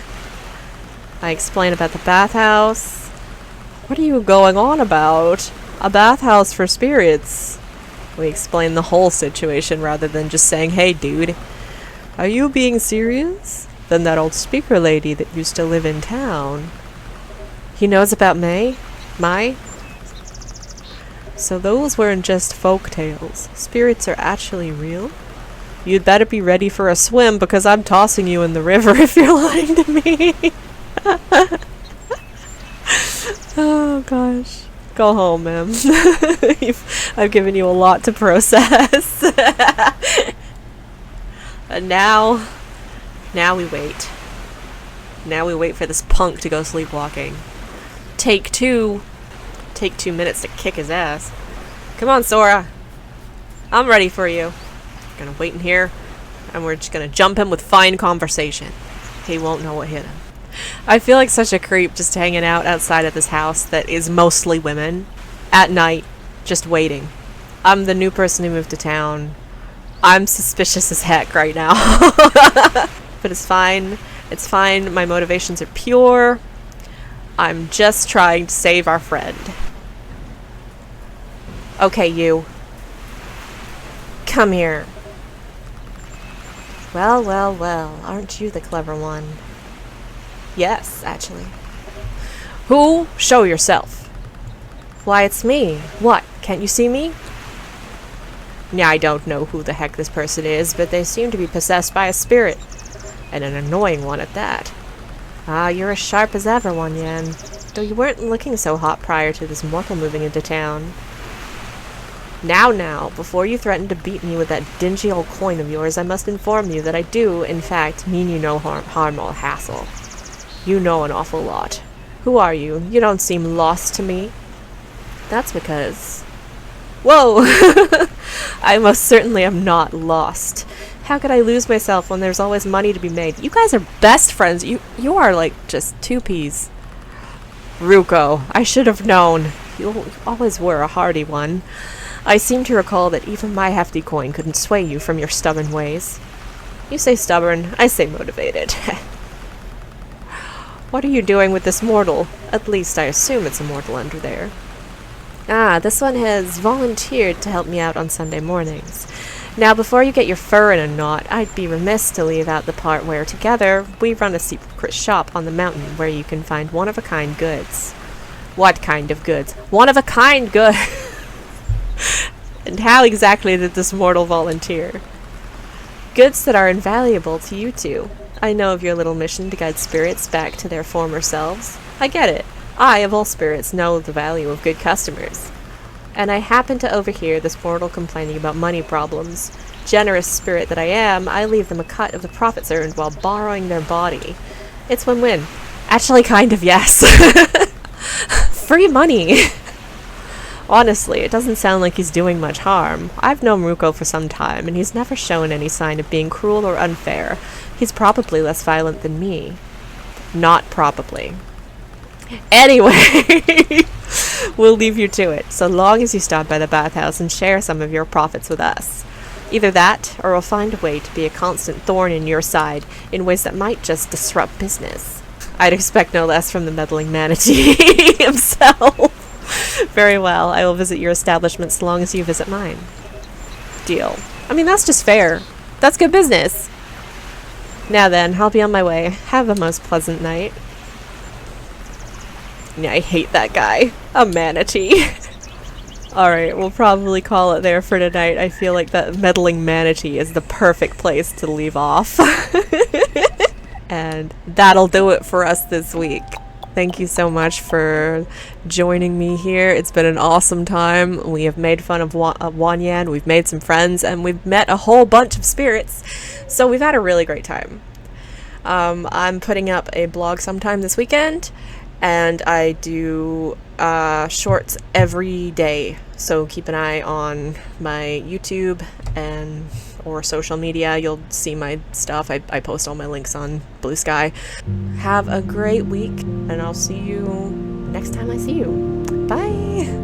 I explain about the bathhouse. What are you going on about? A bathhouse for spirits. We explain the whole situation rather than just saying, hey dude, are you being serious? Then that old speaker lady that used to live in town. He knows about May? So those weren't just folk tales. Spirits are actually real? You'd better be ready for a swim because I'm tossing you in the river if you're lying to me. Oh gosh. Go home, ma'am. I've given you a lot to process. And now we wait. Now we wait for this punk to go sleepwalking. Take 2 minutes to kick his ass. Come on, Sora. I'm ready for you. Gonna wait in here, and we're just gonna jump him with fine conversation. He won't know what hit him. I feel like such a creep just hanging out outside of this house that is mostly women at night, just waiting. I'm the new person who moved to town. I'm suspicious as heck right now. But it's fine. It's fine. My motivations are pure. I'm just trying to save our friend. Okay, you. Come here. Well, aren't you the clever one? Yes, actually. Who? Show yourself. Why, it's me. What? Can't you see me? Yeah, I don't know who the heck this person is, but they seem to be possessed by a spirit. And an annoying one at that. Ah, you're as sharp as ever, Wonyan. Though you weren't looking so hot prior to this mortal moving into town. Now, before you threaten to beat me with that dingy old coin of yours, I must inform you that I do, in fact, mean you no harm or hassle. You know an awful lot. Who are you? You don't seem lost to me. That's because... Whoa! I most certainly am not lost. How could I lose myself when there's always money to be made? You guys are best friends. You are like just 2 peas. Ruko, I should have known. You always were a hardy one. I seem to recall that even my hefty coin couldn't sway you from your stubborn ways. You say stubborn, I say motivated. What are you doing with this mortal? At least I assume it's a mortal under there. Ah, this one has volunteered to help me out on Sunday mornings. Now, before you get your fur in a knot, I'd be remiss to leave out the part where, together, we run a secret shop on the mountain where you can find one-of-a-kind goods. What kind of goods? One-of-a-kind goods! And how exactly did this mortal volunteer? Goods that are invaluable to you two. I know of your little mission to guide spirits back to their former selves. I get it. I, of all spirits, know the value of good customers. And I happen to overhear this mortal complaining about money problems. Generous spirit that I am, I leave them a cut of the profits earned while borrowing their body. It's win-win. Actually, kind of, yes. Free money! Honestly, it doesn't sound like he's doing much harm. I've known Ruko for some time, and he's never shown any sign of being cruel or unfair. He's probably less violent than me. Not probably. Anyway, we'll leave you to it, so long as you stop by the bathhouse and share some of your profits with us. Either that, or we'll find a way to be a constant thorn in your side in ways that might just disrupt business. I'd expect no less from the Meddling Manatee himself. Very well, I will visit your establishment so long as you visit mine. Deal. I mean, that's just fair. That's good business. Now then, I'll be on my way. Have a most pleasant night. Yeah, I hate that guy. A manatee. Alright, we'll probably call it there for tonight. I feel like that Meddling Manatee is the perfect place to leave off. And that'll do it for us this week. Thank you so much for joining me here. It's been an awesome time. We have made fun of Wonyan, we've made some friends, and we've met a whole bunch of spirits. So we've had a really great time. I'm putting up a blog sometime this weekend, and I do shorts every day. So keep an eye on my YouTube and or social media. You'll see my stuff. I post all my links on Blue Sky. Have a great week, and I'll see you next time I see you. Bye!